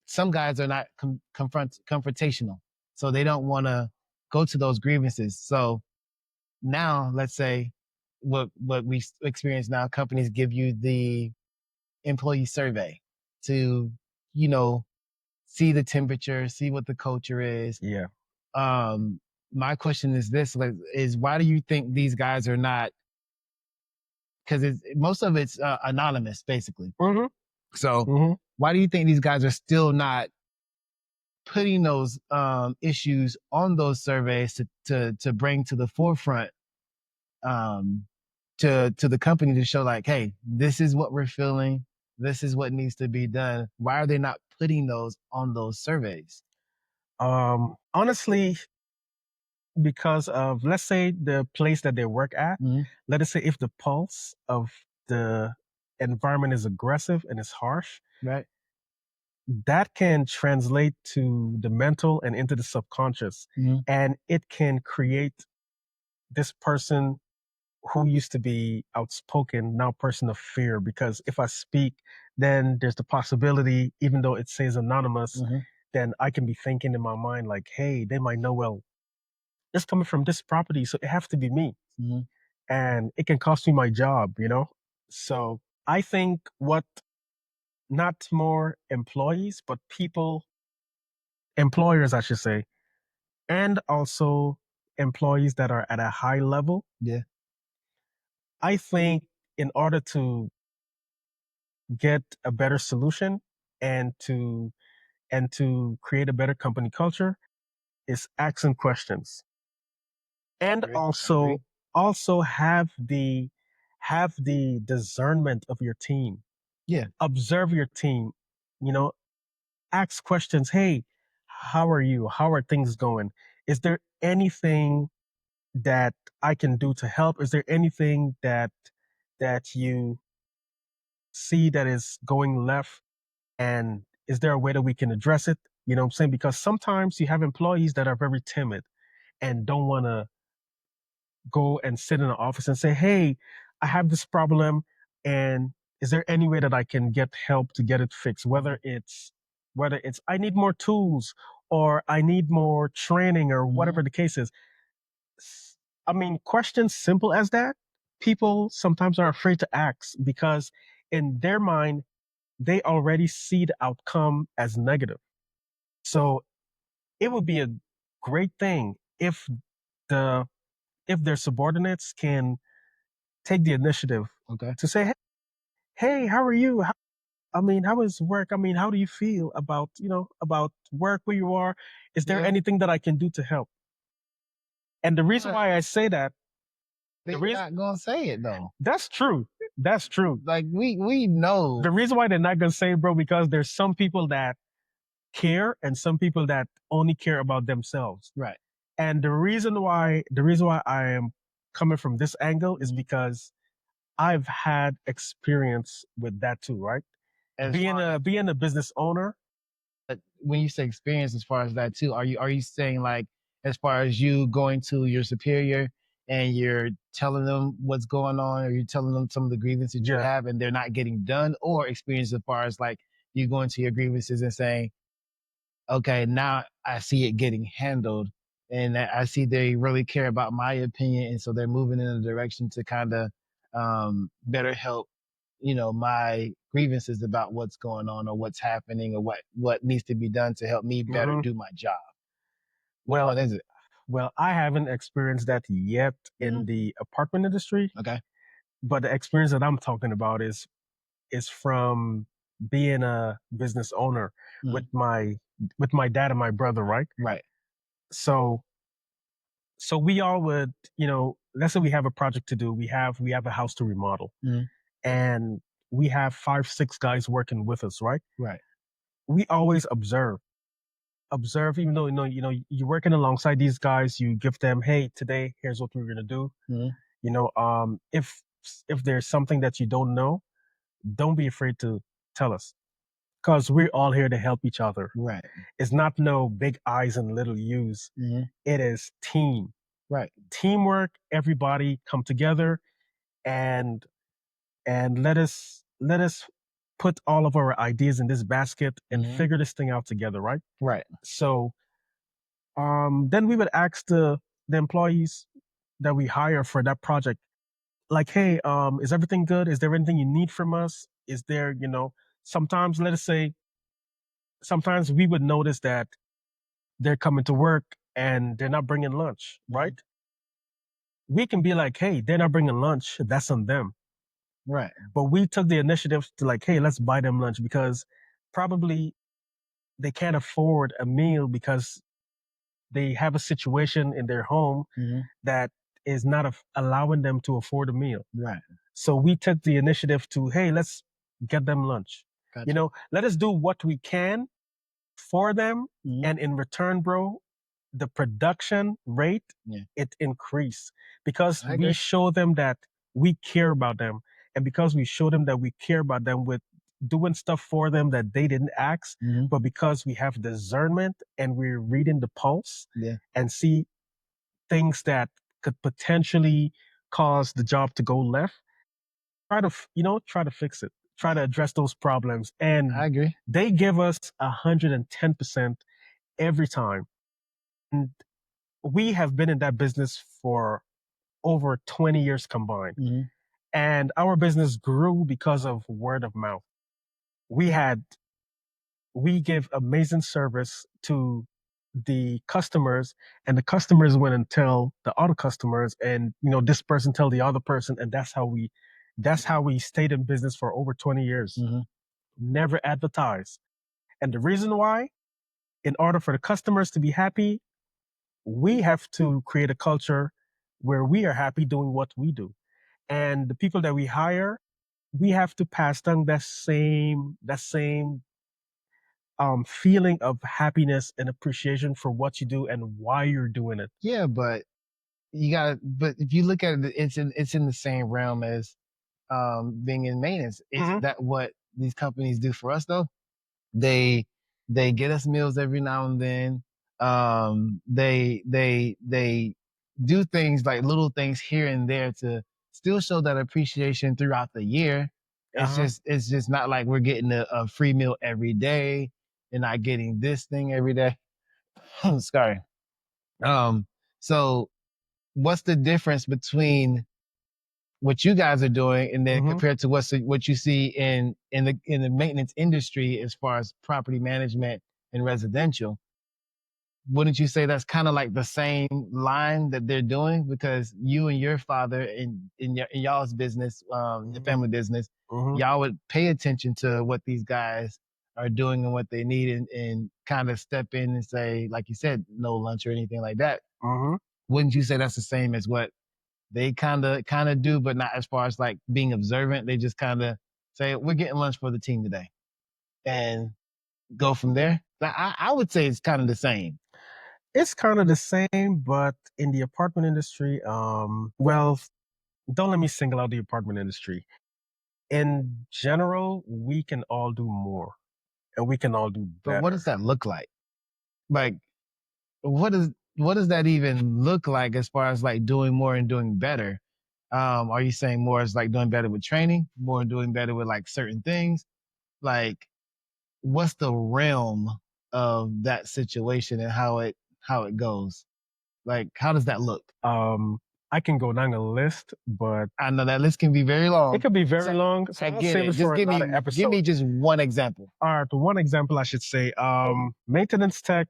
some guys are not confrontational, so they don't want to go to those grievances. So now, let's say what we experience now, companies give you the employee survey to you know see the temperature, see what the culture is. yeah. um my question is this, like, is why do you think these guys are not, because it's most of it's anonymous basically, Mm-hmm, so mm-hmm. why do you think these guys are still not putting those issues on those surveys to bring to the forefront, um to the company to show like, hey, this is what we're feeling, this is what needs to be done? Why are they not putting those on those surveys? Honestly, because of let's say the place that they work at, Mhm. let us say if the pulse of the environment is aggressive and it's harsh, Right. that can translate to the mental and into the subconscious. Mhm. And it can create this person who used to be outspoken, now person of fear. Because if I speak, then there's the possibility, even though it says anonymous, Mhm. then I can be thinking in my mind like, hey, they might know, well, it's coming from this property, so it has to be me. Mhm. And it can cost me my job. So I think what not more employees, but people, employers, I should say, and also employees that are at a high level, Yeah. I think in order to get a better solution and to create a better company culture is asking questions and I agree. also have the discernment of your team. Yeah. Observe your team, you know, ask questions. Hey, how are you? How are things going? Is there anything that I can do to help? Is there anything that you see that is going left? And is there a way that we can address it? You know what I'm saying? Because sometimes you have employees that are very timid and don't want to go and sit in an office and say, hey, I have this problem. And is there any way that I can get help to get it fixed? Whether it's I need more tools or I need more training, or Mhm. whatever the case is. I mean, questions simple as that, people sometimes are afraid to ask because in their mind, they already see the outcome as negative. So it would be a great thing if the if their subordinates can take the initiative Okay. to say, "Hey, how are you? I mean, how is work? I mean, how do you feel about about work where you are? Is there Yeah. anything that I can do to help?" And the reason But why I say that, the they're reason not gonna say it though. that's true, that's true. Like we know. The reason why they're not gonna say, bro, because there's some people that care and some people that only care about themselves. Right. And the reason why I am coming from this angle is Mhm. because I've had experience with that too, right? As Being far a as being a business owner, when you say experience, as far as that too, are you saying like as far as you going to your superior and you're telling them what's going on, or you're telling them some of the grievances you yeah. have and they're not getting done, or experience as far as like you going to your grievances and saying, okay, now I see it getting handled and that I see they really care about my opinion. And so they're moving in a direction to kind of better help, my grievances about what's going on or what's happening or what needs to be done to help me better hmm do my job. Which Well, one is it? I haven't experienced that yet Mhm. in the apartment industry, Okay. but the experience that I'm talking about is from being a business owner with Mhm. my dad and my brother, right? Right. So we all would, let's say we have a project to do. We have a house to remodel, Mhm. and we have 5, 6 guys working with us, right? Right. We always observe, even though you're working alongside these guys. You give them, hey, today here's what we're gonna do. Mhm. If there's something that you don't know, don't be afraid to tell us, because we're all here to help each other. Right. It's not no big I's and little U's. Mhm. It is Right. teamwork. Everybody come together, and let us put all of our ideas in this basket and Mhm. figure this thing out together, right? Right. So then we would ask the employees that we hire for that project, like, hey, is everything good? Is there anything you need from us? Is there, sometimes, let us say, sometimes we would notice that they're coming to work and they're not bringing lunch, Mhm. right? We can be like, hey, they're not bringing lunch. That's on them. Right. But we took the initiative to, like, hey, let's buy them lunch, because probably they can't afford a meal because they have a situation in their home Mhm. that is not allowing them to afford a meal. Right. So we took the initiative to, hey, let's get them lunch. Gotcha. Let us do what we can for them. Mhm. And in return, bro, the production rate, Yeah. it increased because I we agree. show them that we care about them. And because we show them that we care about them with doing stuff for them that they didn't ask, Mhm. but because we have discernment and we're reading the pulse Yeah. and see things that could potentially cause the job to go left, try to fix it, try to Yeah. address those problems. I And agree. they give us 110% every time. And we have been in that business for over 20 years combined. Mhm. And our business grew because of word of mouth. We had, we give amazing service to the customers, and the customers went and tell the other customers, and this person tell the other person, and that's Yeah. how we stayed in business for over 20 years. Mhm. Never advertise. And the reason why, in order for the customers to be happy, we have to create a culture where we are happy doing what we do. And the people that we hire, we have to pass down that same feeling of happiness and appreciation for what you do and why you're doing it. Yeah, but but if you look at it, it's in the same realm as being in maintenance. Is hmm that what these companies do for us though? They they get us meals every now and then. They do things like little things here and there to still show that appreciation throughout the year. Uh-huh. It's just not like we're getting a free meal every day and not getting this thing every day. Sorry. Um, so what's the difference between what you guys are doing and then Hmm. compared to what you see in the maintenance industry as far as property management and residential? Wouldn't you say that's kind of like the same line that they're doing? Because you and your father in y'all's business, your Hmm. family business, Hmm. y'all would pay attention to what these guys are doing and what they need, and kind of step in and say, like you said, no lunch or anything like that. Hmm. Wouldn't you say that's the same as what they kind of do, but not as far as like being observant? They just kind of say, we're getting lunch for the team today, and go from there. I would say it's kind of the same. It's kind of the same, but in the apartment industry, well, don't let me single out the apartment industry. In general, we can all do more and we can all do But what better. does that look like? Like, what does that even look like as far as like doing more and doing better? Are you saying more as like doing better with training, more doing better with like certain things? Like, what's the realm of that situation and how it goes? Like, how does that look? Um, I can go down the list, but I know that list can be very it long. could be very So long, so I I'll get save it. it Just for give another me episode. just one example. All right, the one example I should say, maintenance tech,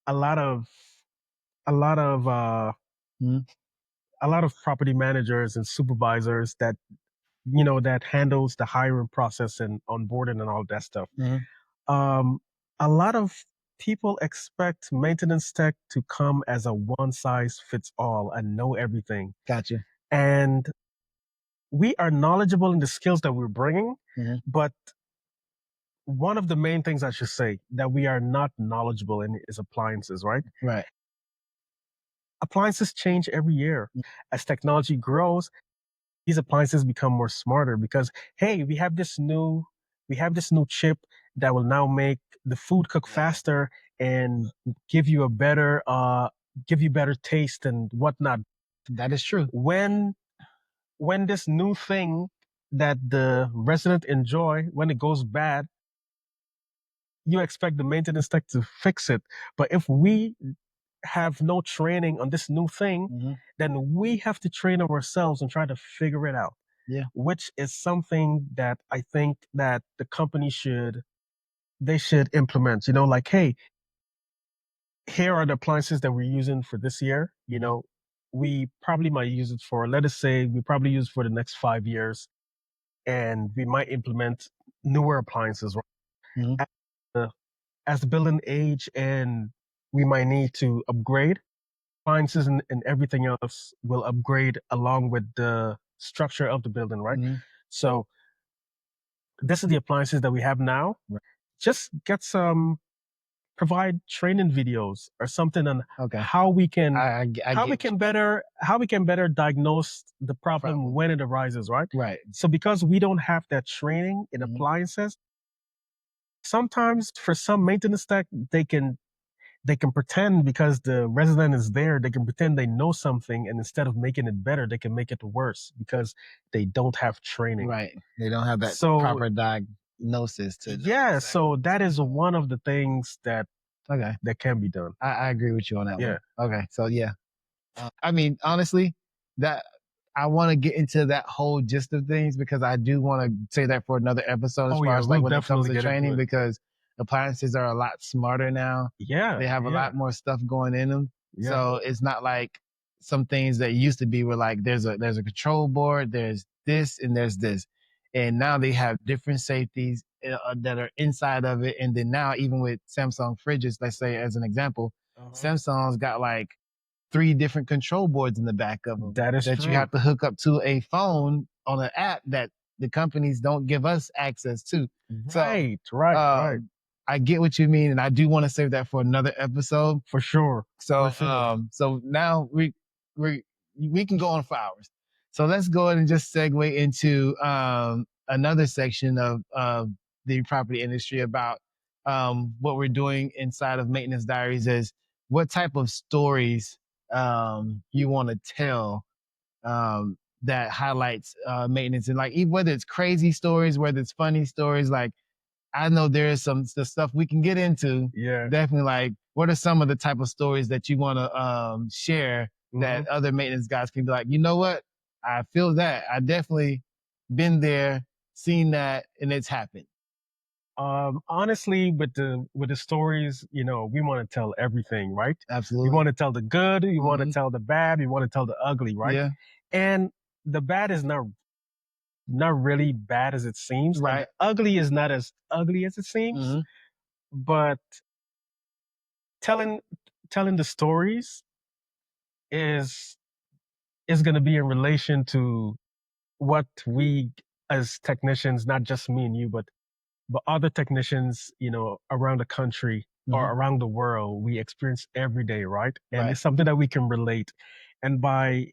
a lot of a lot of Mhm, a lot of property managers and supervisors that that handles the hiring process and onboarding and all that stuff. mhm. Um, a lot of people expect maintenance tech to come as a one size fits all and know everything. Gotcha. And we are knowledgeable in the skills that we're bringing, Mhm. but one of the main things I should say that we are not knowledgeable in is appliances, right? Right. Appliances change every year. As technology grows, these appliances become more smarter because hey, we have this new chip that will now make the food cook faster and give you a better give you better taste and whatnot. That is true. When this new thing that the resident enjoy, when it goes bad, you expect the maintenance tech to fix it. But if we have no training on this new thing, Hmm. then we have to train ourselves and try to figure it out, Yeah. which is something that I think that the company should implement. Like, hey, here are the appliances that we're using for this year. Hmm. We probably might use it for, let us say, we probably use it for the next 5 years, and we might implement newer appliances, right? Hmm. As the, as the building age and we might need to upgrade appliances and everything else will upgrade along with the structure of the building, right? Hmm. So this is the appliances that we have now. Right. Just get some provide training videos or something on Okay. how we can I get you. how we can better diagnose the problem Problem. when it arises, right? Right. So because we don't have that training in Hmm. appliances, sometimes for some maintenance tech, they can pretend because the resident is there, they can pretend they know something, and instead of making it better, they can make it worse because they don't have training. Right. They don't have that So proper diagnosis to know yeah, exactly so what's that is going one of the things that on. Okay. that can be done. I agree with you on that Yeah. one. Okay. So yeah. I mean, honestly, that I want to get into that whole gist of things because I do want to say that for another episode as Oh far yeah, as like we'll when it comes definitely to get into training it. because appliances are a lot smarter now. Yeah, They have a yeah, lot more stuff going in them. yeah. So it's not like some things that used to be were like there's a control board, there's this and there's this. And now they have different safeties that are inside of it. And then now even with Samsung fridges, let's say as an example, Uh-huh. Samsung's got like three different control boards in the back of them That is that you true. have to hook up to a phone on an app that the companies don't give us access to. So Right, right, right. I get what you mean, and I do want to save that for another episode. For sure. For So sure. so now we we can go on for hours. So let's go ahead and just segue into another section of the property industry about what we're doing inside of Maintenance Diaries is what type of stories you want to tell that highlights maintenance and like whether it's crazy stories, whether it's funny stories, like I know there is some the stuff we can get into. Yeah. Definitely, like, what are some of the type of stories that you want to share that Mhm. other maintenance guys can be like, you know what? I feel that. I definitely been there, seen that, and it's happened. Honestly, with the stories, we want to tell everything, right? We Absolutely. want to tell the good, we want to Hmm. tell the bad, we want to tell the ugly, right? Yeah. And the bad is not really bad as it seems, and Right. the ugly is not as ugly as it seems. Hmm. But telling telling the stories is is going to be in relation to what we as technicians, not just me and you, but other technicians, around the country or Hmm. around the world, we experience every day, right? And Right. it's something that we can relate. And by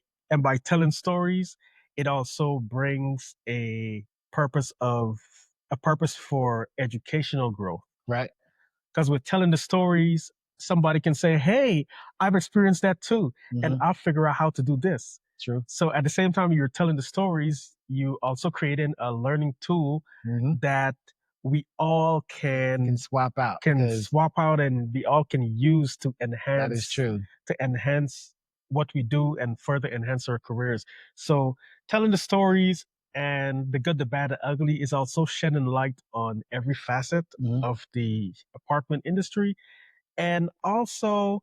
telling stories, it also brings a purpose for educational growth. Right. Because with telling the stories, somebody can say, "Hey, I've experienced that too, and Hmm. I'll figure out how to do this." True. So at the same time you're telling the stories, you also creating a learning tool Hmm. that we all Can swap out can because swap out, and we all can use that is true. to enhance what we do and further enhance our careers. So telling the stories and the good, the bad, the ugly is also shedding light on every facet Hmm. of the apartment industry. And also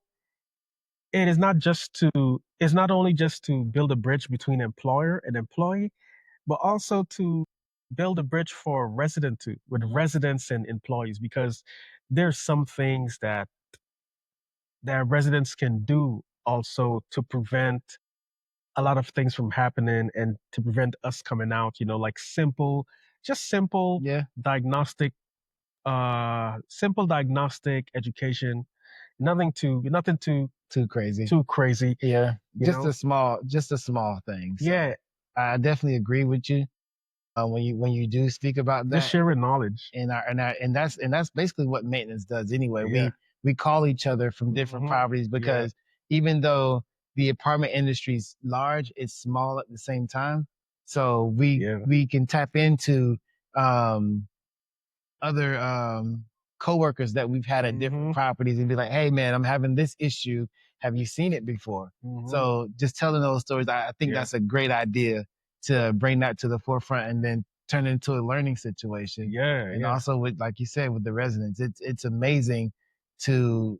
it is not just to it's not only just to build a bridge between employer and employee, but also to build a bridge for resident too, with Hmm. residents and employees, because there's some things that residents can do also to prevent a lot of things from happening and to prevent us coming out, like simple Yeah. diagnostic, simple diagnostic education, nothing Too crazy. too crazy, Yeah. you know? Just a small thing. So Yeah, I definitely agree with you when you do speak about just that. sharing knowledge. And that's basically what maintenance does anyway. Yeah. We call each other from different Hmm. properties Yeah. because even though the apartment industry is large, it's small at the same time. So Yeah. we can tap into um other coworkers that we've had at different Hmm. properties and be like, hey man, I'm having this issue. Have you seen it before? Hmm. So just telling those stories, I think Yeah. that's a great idea to bring that to the forefront and then turn it into a learning situation. Yeah. And Yeah. also with, like you said, with the residents, it's amazing to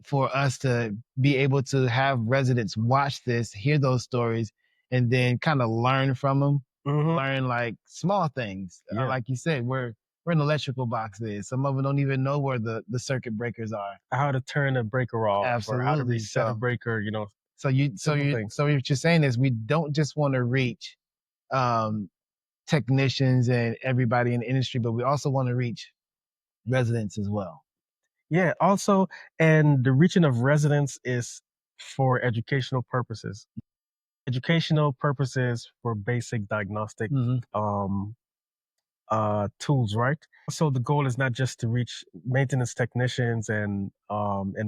for us to be able to have residents watch this, hear those stories, and then kind of learn from them, Hmm. learn like small things. Yeah. Like you said, we're an electrical box there. Some of them don't even know where the circuit breakers are. How to turn a breaker off or how to Absolutely. reset a So breaker, simple things. so what you're saying is we don't just want to reach um, technicians and everybody in the industry, but we also want to reach residents as well. Yeah. Also, and the reaching of residents is for educational purposes for basic diagnostic Hmm. um, tools, right? So the goal is not just to reach maintenance technicians and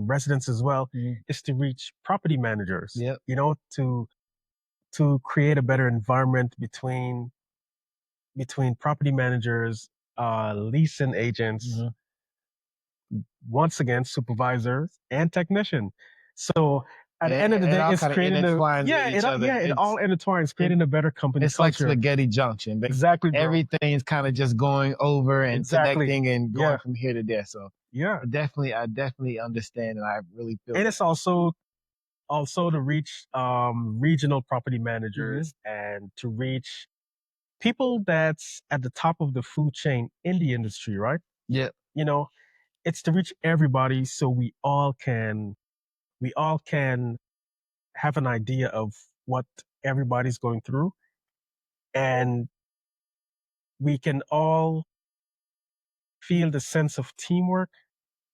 residents as well, Hmm. is to reach property managers, Yep. to create a better environment between property managers, leasing agents, Hmm. once again, supervisors and technician. So at the end of the It day, all it's kind of creating intertwines with each other. it all intertwines, It, creating a better company it's like culture. spaghetti junction. Exactly, bro. Everything is kind of just going over and Exactly. connecting and Yeah. going from here to there. So Yeah. I definitely understand, and I really feel And that. it's also to reach regional property Hmm. managers and to reach people that's at the top of the food chain in the industry, right? Yep. You know, it's to reach everybody so we all can have an idea of what everybody's going through, and we can all feel the sense of teamwork.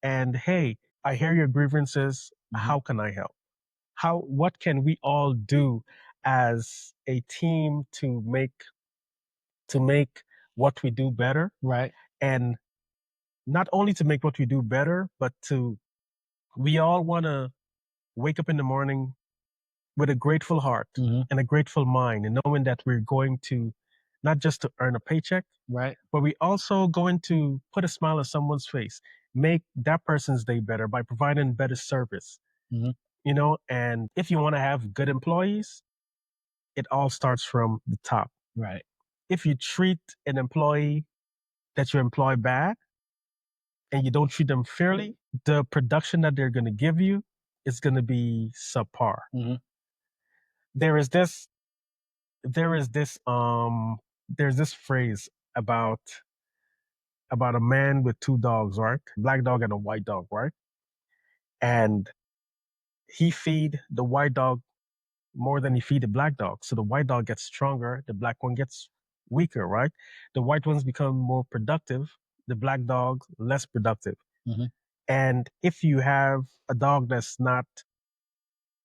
And hey, I hear your grievances. Hmm. How can I help? What can we all do as a team to make what we do better? Right. And not only to make what we do better, but we all want to wake up in the morning with a grateful heart Hmm. and a grateful mind, and knowing that we're going to not just to earn a paycheck, Right. but we also going to put a smile on someone's face, make that person's day better by providing better service, Hmm. and if you want to have good employees, it all starts from the top. Right. If you treat an employee that you employ bad and you don't treat them fairly, the production that they're going to give you is going to be subpar. Hmm. There is this, there is this, there's this phrase about a man with two dogs, right? Black dog and a white dog, right? And he feed the white dog more than he feed the black dog. So the white dog gets stronger, the black one gets weaker, right? The white ones become more productive, the black dog less productive. Hmm. And if you have a dog that's not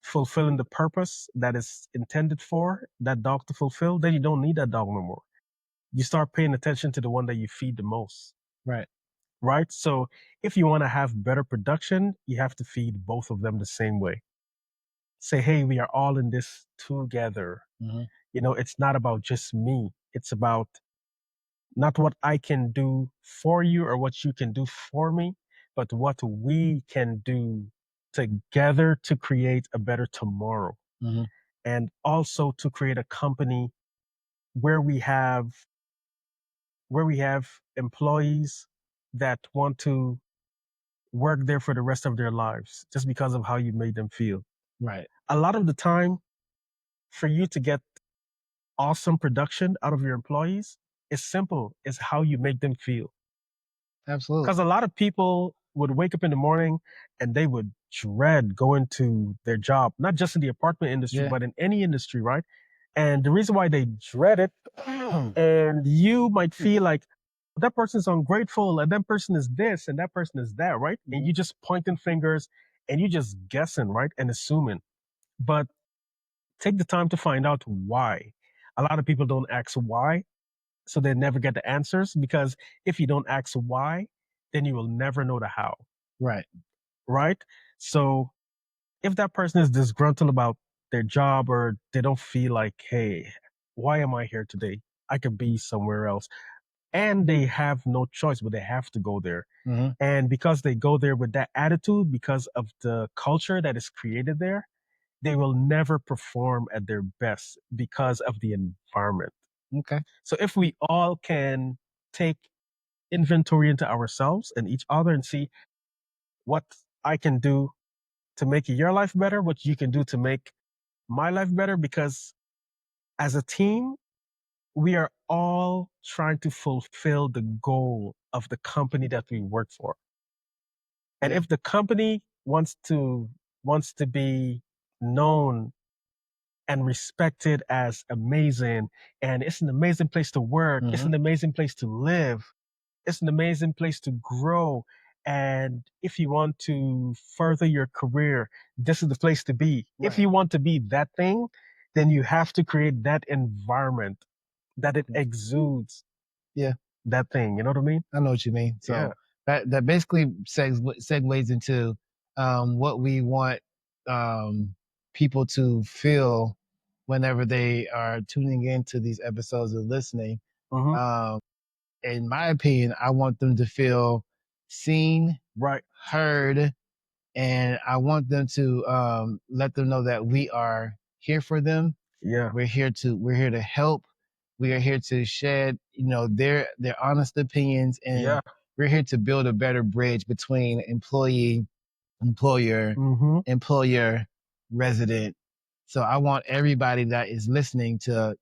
fulfilling the purpose that is intended for that dog to fulfill, then you don't need that dog no more. You start paying attention to the one that you feed the most, Right. right? So if you want to have better production, you have to feed both of them the same way. Say, hey, we are all in this together. Hmm. It's not about just me. It's about not what I can do for you or what you can do for me, but what we can do together to create a better tomorrow. Hmm. And also to create a company where we have employees that want to work there for the rest of their lives just because of how you made them feel. Right. A lot of the time, for you to get awesome production out of your employees, is simple. It's how you make them feel. Absolutely. Because a lot of people would wake up in the morning and they would dread going to their job, not just in the apartment industry, Yeah. but in any industry, right? And the reason why they dread it, and you might feel like that person's ungrateful and that person is this and that person is that, right? And you just pointing fingers and you just guessing, right? And assuming. But take the time to find out why. A lot of people don't ask why, so they never get the answers because if you don't ask why, then you will never know the how, Right. right? So if that person is disgruntled about their job or they don't feel like, hey, why am I here today? I could be somewhere else. And they have no choice, but they have to go there. Hmm. And because they go there with that attitude, because of the culture that is created there, they will never perform at their best because of the environment. Okay. So if we all can take inventory into ourselves and each other and see what I can do to make your life better, what you can do to make my life better, because as a team, we are all trying to fulfill the goal of the company that we work for. And Yeah. if the company wants to be known and respected as amazing, and it's an amazing place to work, it's Hmm. an amazing place to live, it's an amazing place to grow. And if you want to further your career, this is the place to be. If Right. you want to be that thing, then you have to create that environment that it exudes Yeah. that thing. You know what I mean? I know what you mean. Yeah. So that basically segues into what we want people to feel whenever they are tuning into these episodes and listening. Hmm. Um, in my opinion, I want them to feel seen, Right. heard, and I want them to let them know that we are here for them. Yeah. We're here to help. We are here to shed, their honest opinions, Yeah. and we're here to build a better bridge between employee, employer, Hmm. employer, resident. So I want everybody that is listening to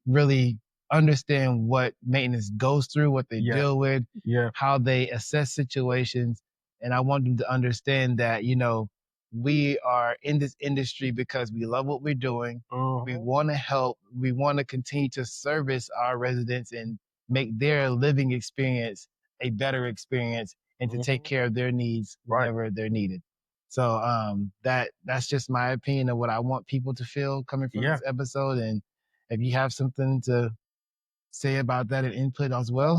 really understand what maintenance goes through, what they Yeah. deal with, Yeah. how they assess situations, and I want them to understand that we are in this industry because we love what we're doing. We Hmm. want to help. We want to continue to service our residents and make their living experience a better experience and to take Hmm. care of their needs Right. whenever they're needed. So that's just my opinion of what I want people to feel coming from Yeah. this episode. And if you have something to say about that and input as well,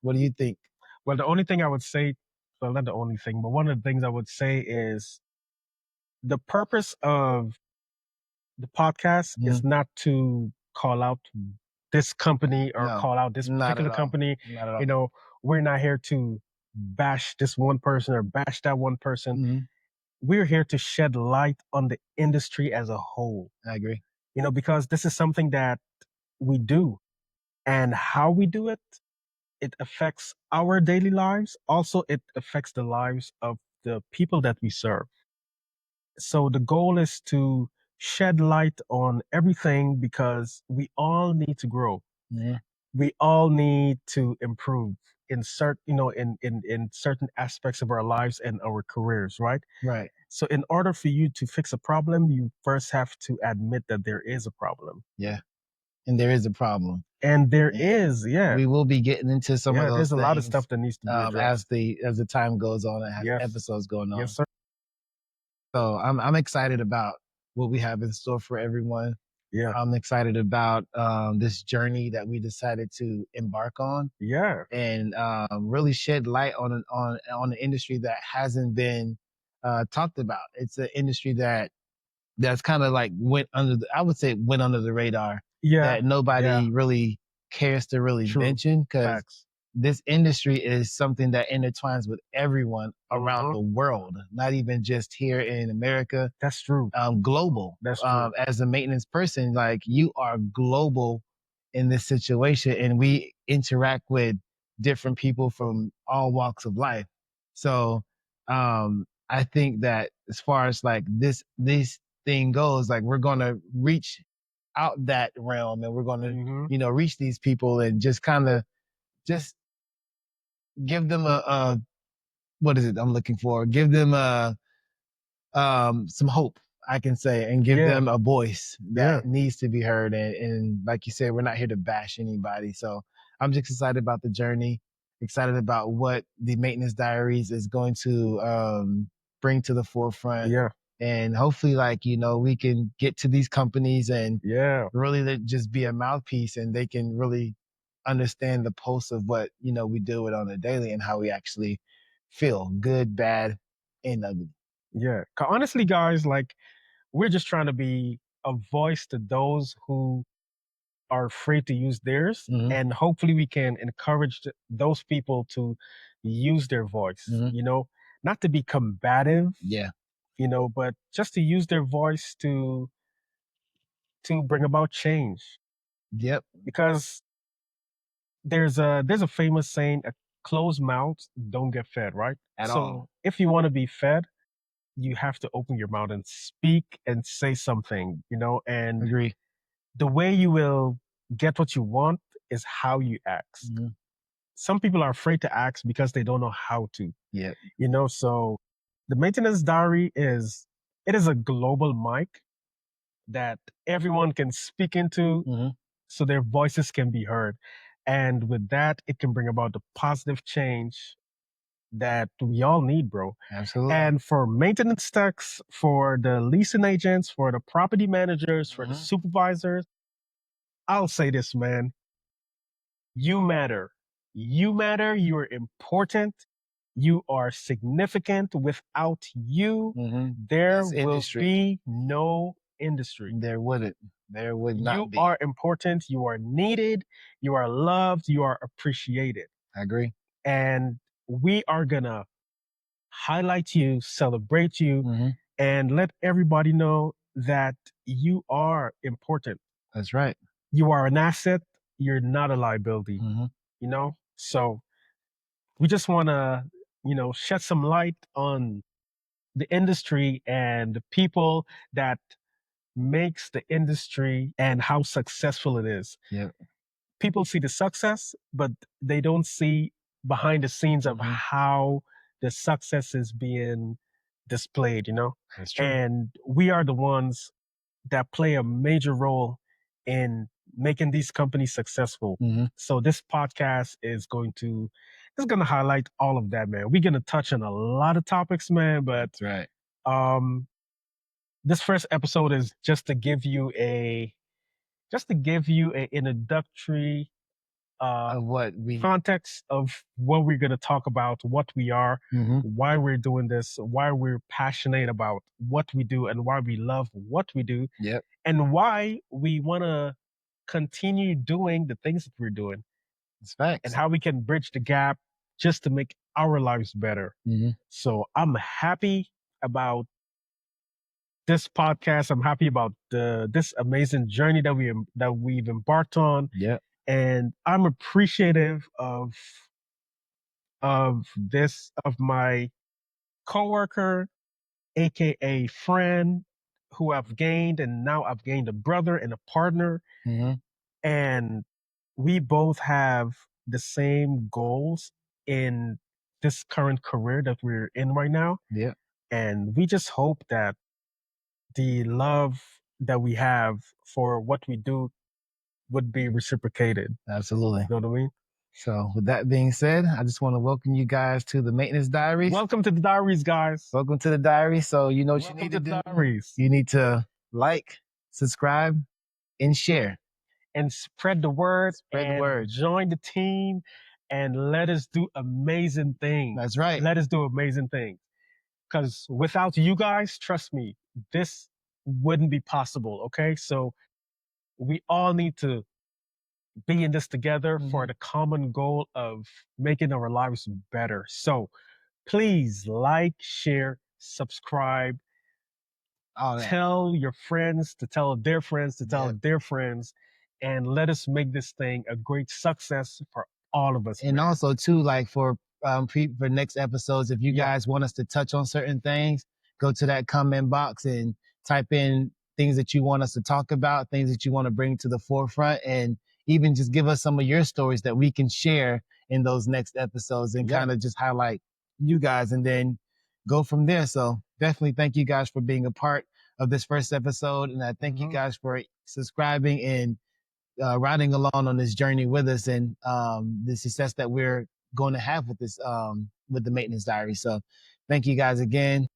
what do you think? Well, the only thing I would say, well, not the only thing, but one of the things I would say is the purpose of the podcast Mhm. is not to call out this company or No, call out this not particular at all. company. Not at You all. know, we're not here to bash this one person or bash that one person. Mhm. We're here to shed light on the industry as a whole, I agree. because this is something that we do, and how we do it, it affects our daily lives. Also, it affects the lives of the people that we serve. So the goal is to shed light on everything because we all need to grow. Mhm. We all need to improve in in certain aspects of our lives and our careers, right? Right. So in order for you to fix a problem, you first have to admit that there is a problem. Yeah. And there is a problem. And there And is, yeah. we will be getting into some of Yeah, those there's a lot of things stuff that needs to be as addressed. the time goes on and has Yes. episodes going Yes, on. sir. So I'm excited about what we have in store for everyone. Yeah. I'm excited about this journey that we decided to embark on Yeah. and really shed light on an industry that hasn't been talked about. It's an industry that's kind of like I would say went under the radar, Yeah. that Yeah. nobody really cares to really True. mention, because Facts. this industry is something that intertwines with everyone around Mhm. the world, not even just here in America, That's true. global. That's true. As a maintenance person, like, you are global in this situation, and we interact with different people from all walks of life. So I think that as far as like this thing goes, like, we're gonna reach out that realm, and we're gonna, Mhm. reach these people and just kind of just give them a what is it I'm looking for? Give them some hope, I can say, and give Yeah. them a voice Yeah. that needs to be heard. And like you said, we're not here to bash anybody. So I'm just excited about the journey, excited about what the Maintenance Diaries is going to bring to the forefront. Yeah. And hopefully, like, we can get to these companies and Yeah. really just be a mouthpiece, and they can really understand the pulse of what, we deal with on a daily, and how we actually feel, good, bad, and ugly. Yeah. Honestly, guys, like, we're just trying to be a voice to those who are afraid to use theirs, Mhm. and hopefully we can encourage those people to use their voice. Mhm. Not to be combative, Yeah. but just to use their voice to bring about change. Yep. Because there's a famous saying: "A closed mouth don't get fed," right? At So all. if you want to be fed, you have to open your mouth and speak and say something. And Agree. the way you will get what you want is how you ask. Mhm. Some people are afraid to ask because they don't know how to. Yep. So the maintenance diary is a global mic that everyone can speak into, Mhm. so their voices can be heard. And with that, it can bring about the positive change that we all need, bro. Absolutely. And for maintenance techs, for the leasing agents, for the property managers, for the Mhm. supervisors, I'll say this, man. You matter. You matter. You're important. You are significant. Without you, Mhm. there This will industry, be no industry. there would You not be. are important. You are needed. You are loved. You are appreciated. I agree. And we are going to highlight you, celebrate you, Mhm. and let everybody know that you are important. That's right. You are an asset. You're not a liability, Mhm. So we just want to, shed some light on the industry and the people that makes the industry and how successful it is. Yep. People see the success, but they don't see behind the scenes of Mhm. how the success is being displayed. That's true. And we are the ones that play a major role in making these companies successful. Mhm. So this podcast is going to highlight all of that, man. We're going to touch on a lot of topics, man, but That's right. um this first episode is just to give you a introductory uh Of what we. context of what we're going to talk about, what we are, Mhm. why we're doing this, why we're passionate about what we do, and why we love what we do, Yep. and why we want to continue doing the things that we're doing It's facts. and how we can bridge the gap just to make our lives better. Mhm. So I'm happy about this podcast. I'm happy about this amazing journey that we've embarked on, Yeah. and I'm appreciative of my coworker, aka friend, who I've gained, and now I've gained a brother and a partner, Mhm. and we both have the same goals in this current career that we're in right now. Yeah. And we just hope that the love that we have for what we do would be reciprocated. Absolutely. You know what I mean? So with that being said, I just want to welcome you guys to the Maintenance Diaries. Welcome to the Diaries, guys. Welcome to the diary. So you know what Welcome you need to to the do. Diaries. You need to like, subscribe, and share. And spread the word. Spread the and word. Join the team and let us do amazing things. That's right. Let us do amazing things. Because without you guys, trust me, this wouldn't be possible. Okay. So we all need to be in this together for the common goal of making our lives better. So please like, share, subscribe, All that. tell your friends to tell their friends to tell Yep. their friends, and let us make this thing a great success for all of us. And man. also too, like for next episodes, if you Yeah. guys want us to touch on certain things, go to that comment box and type in things that you want us to talk about, things that you want to bring to the forefront, and even just give us some of your stories that we can share in those next episodes and Yeah. kind of just highlight you guys and then go from there. So definitely thank you guys for being a part of this first episode. And I thank you guys for subscribing and riding along on this journey with us and the success that we're going to have with this with the Maintenance Diary. So thank you guys again.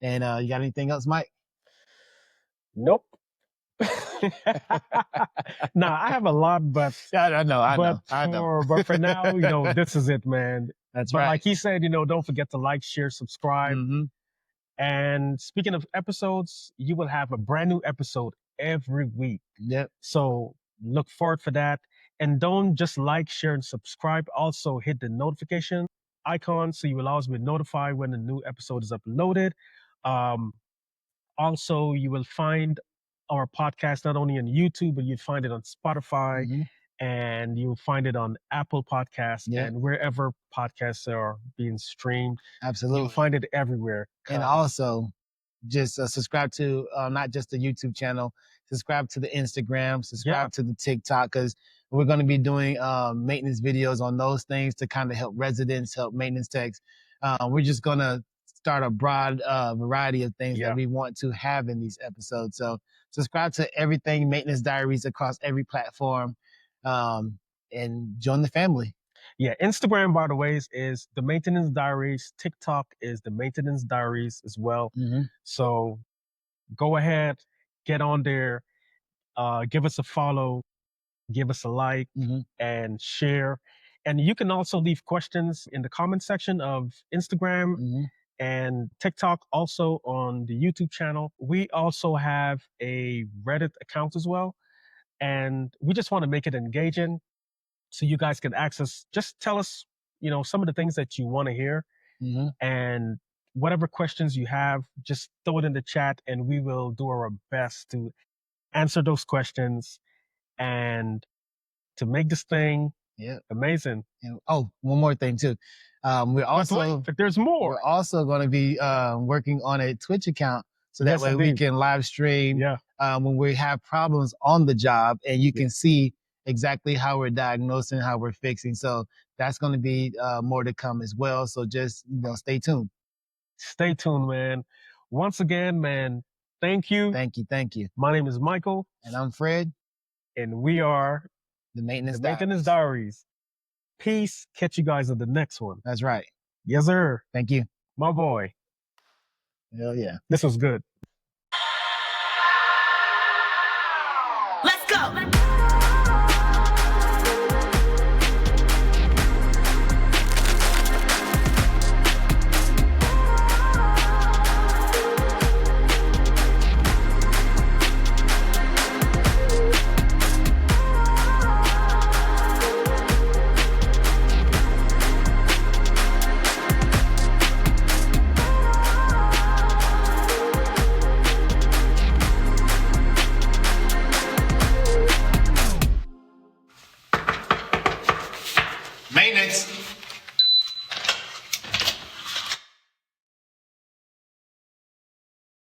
And you got anything else, Mike? Nope. Nah, I have a lot, but Yeah, I know. but for now, this is it, man. That's But right. like he said, don't forget to like, share, subscribe. Mhm. And speaking of episodes, you will have a brand new episode every week. Yep. So look forward for that. And don't just like, share, and subscribe. Also hit the notification icon so you will always be notified when a new episode is uploaded. Um, Also, you will find our podcast not only on YouTube, but you'll find it on Spotify Mhm. and you'll find it on Apple Podcasts Yep. and wherever podcasts are being streamed. Absolutely. You'll find it everywhere. And also, just subscribe to not just the YouTube channel, subscribe to the Instagram, subscribe to the TikTok, because we're going to be doing maintenance videos on those things to kind of help residents, help maintenance techs. We're just going to start a broad variety of things that we want to have in these episodes. So subscribe to everything Maintenance Diaries across every platform and join the family. Yeah, Instagram, by the way, is the Maintenance Diaries. TikTok is the Maintenance Diaries as well. So go ahead, get on there, give us a follow, give us a like, and share. And you can also leave questions in the comment section of Instagram and TikTok, also on the YouTube channel. We also have a Reddit account as well. And we just want to make it engaging so you guys can access, just tell us, some of the things that you want to hear. And whatever questions you have, just throw it in the chat and we will do our best to answer those questions and to make this thing amazing. And, oh, one more thing too. We're also there's more. We're also going to be working on a Twitch account so that way we can live stream when we have problems on the job and you can see exactly how we're diagnosing, how we're fixing. So that's going to be more to come as well. So just stay tuned. Stay tuned, man. Once again, man, thank you. Thank you. My name is Michael. And I'm Fred. And we are the Maintenance Diaries. Peace. Catch you guys on the next one. That's right. Yes, sir. Thank you. My boy. Hell yeah. This was good. Let's go.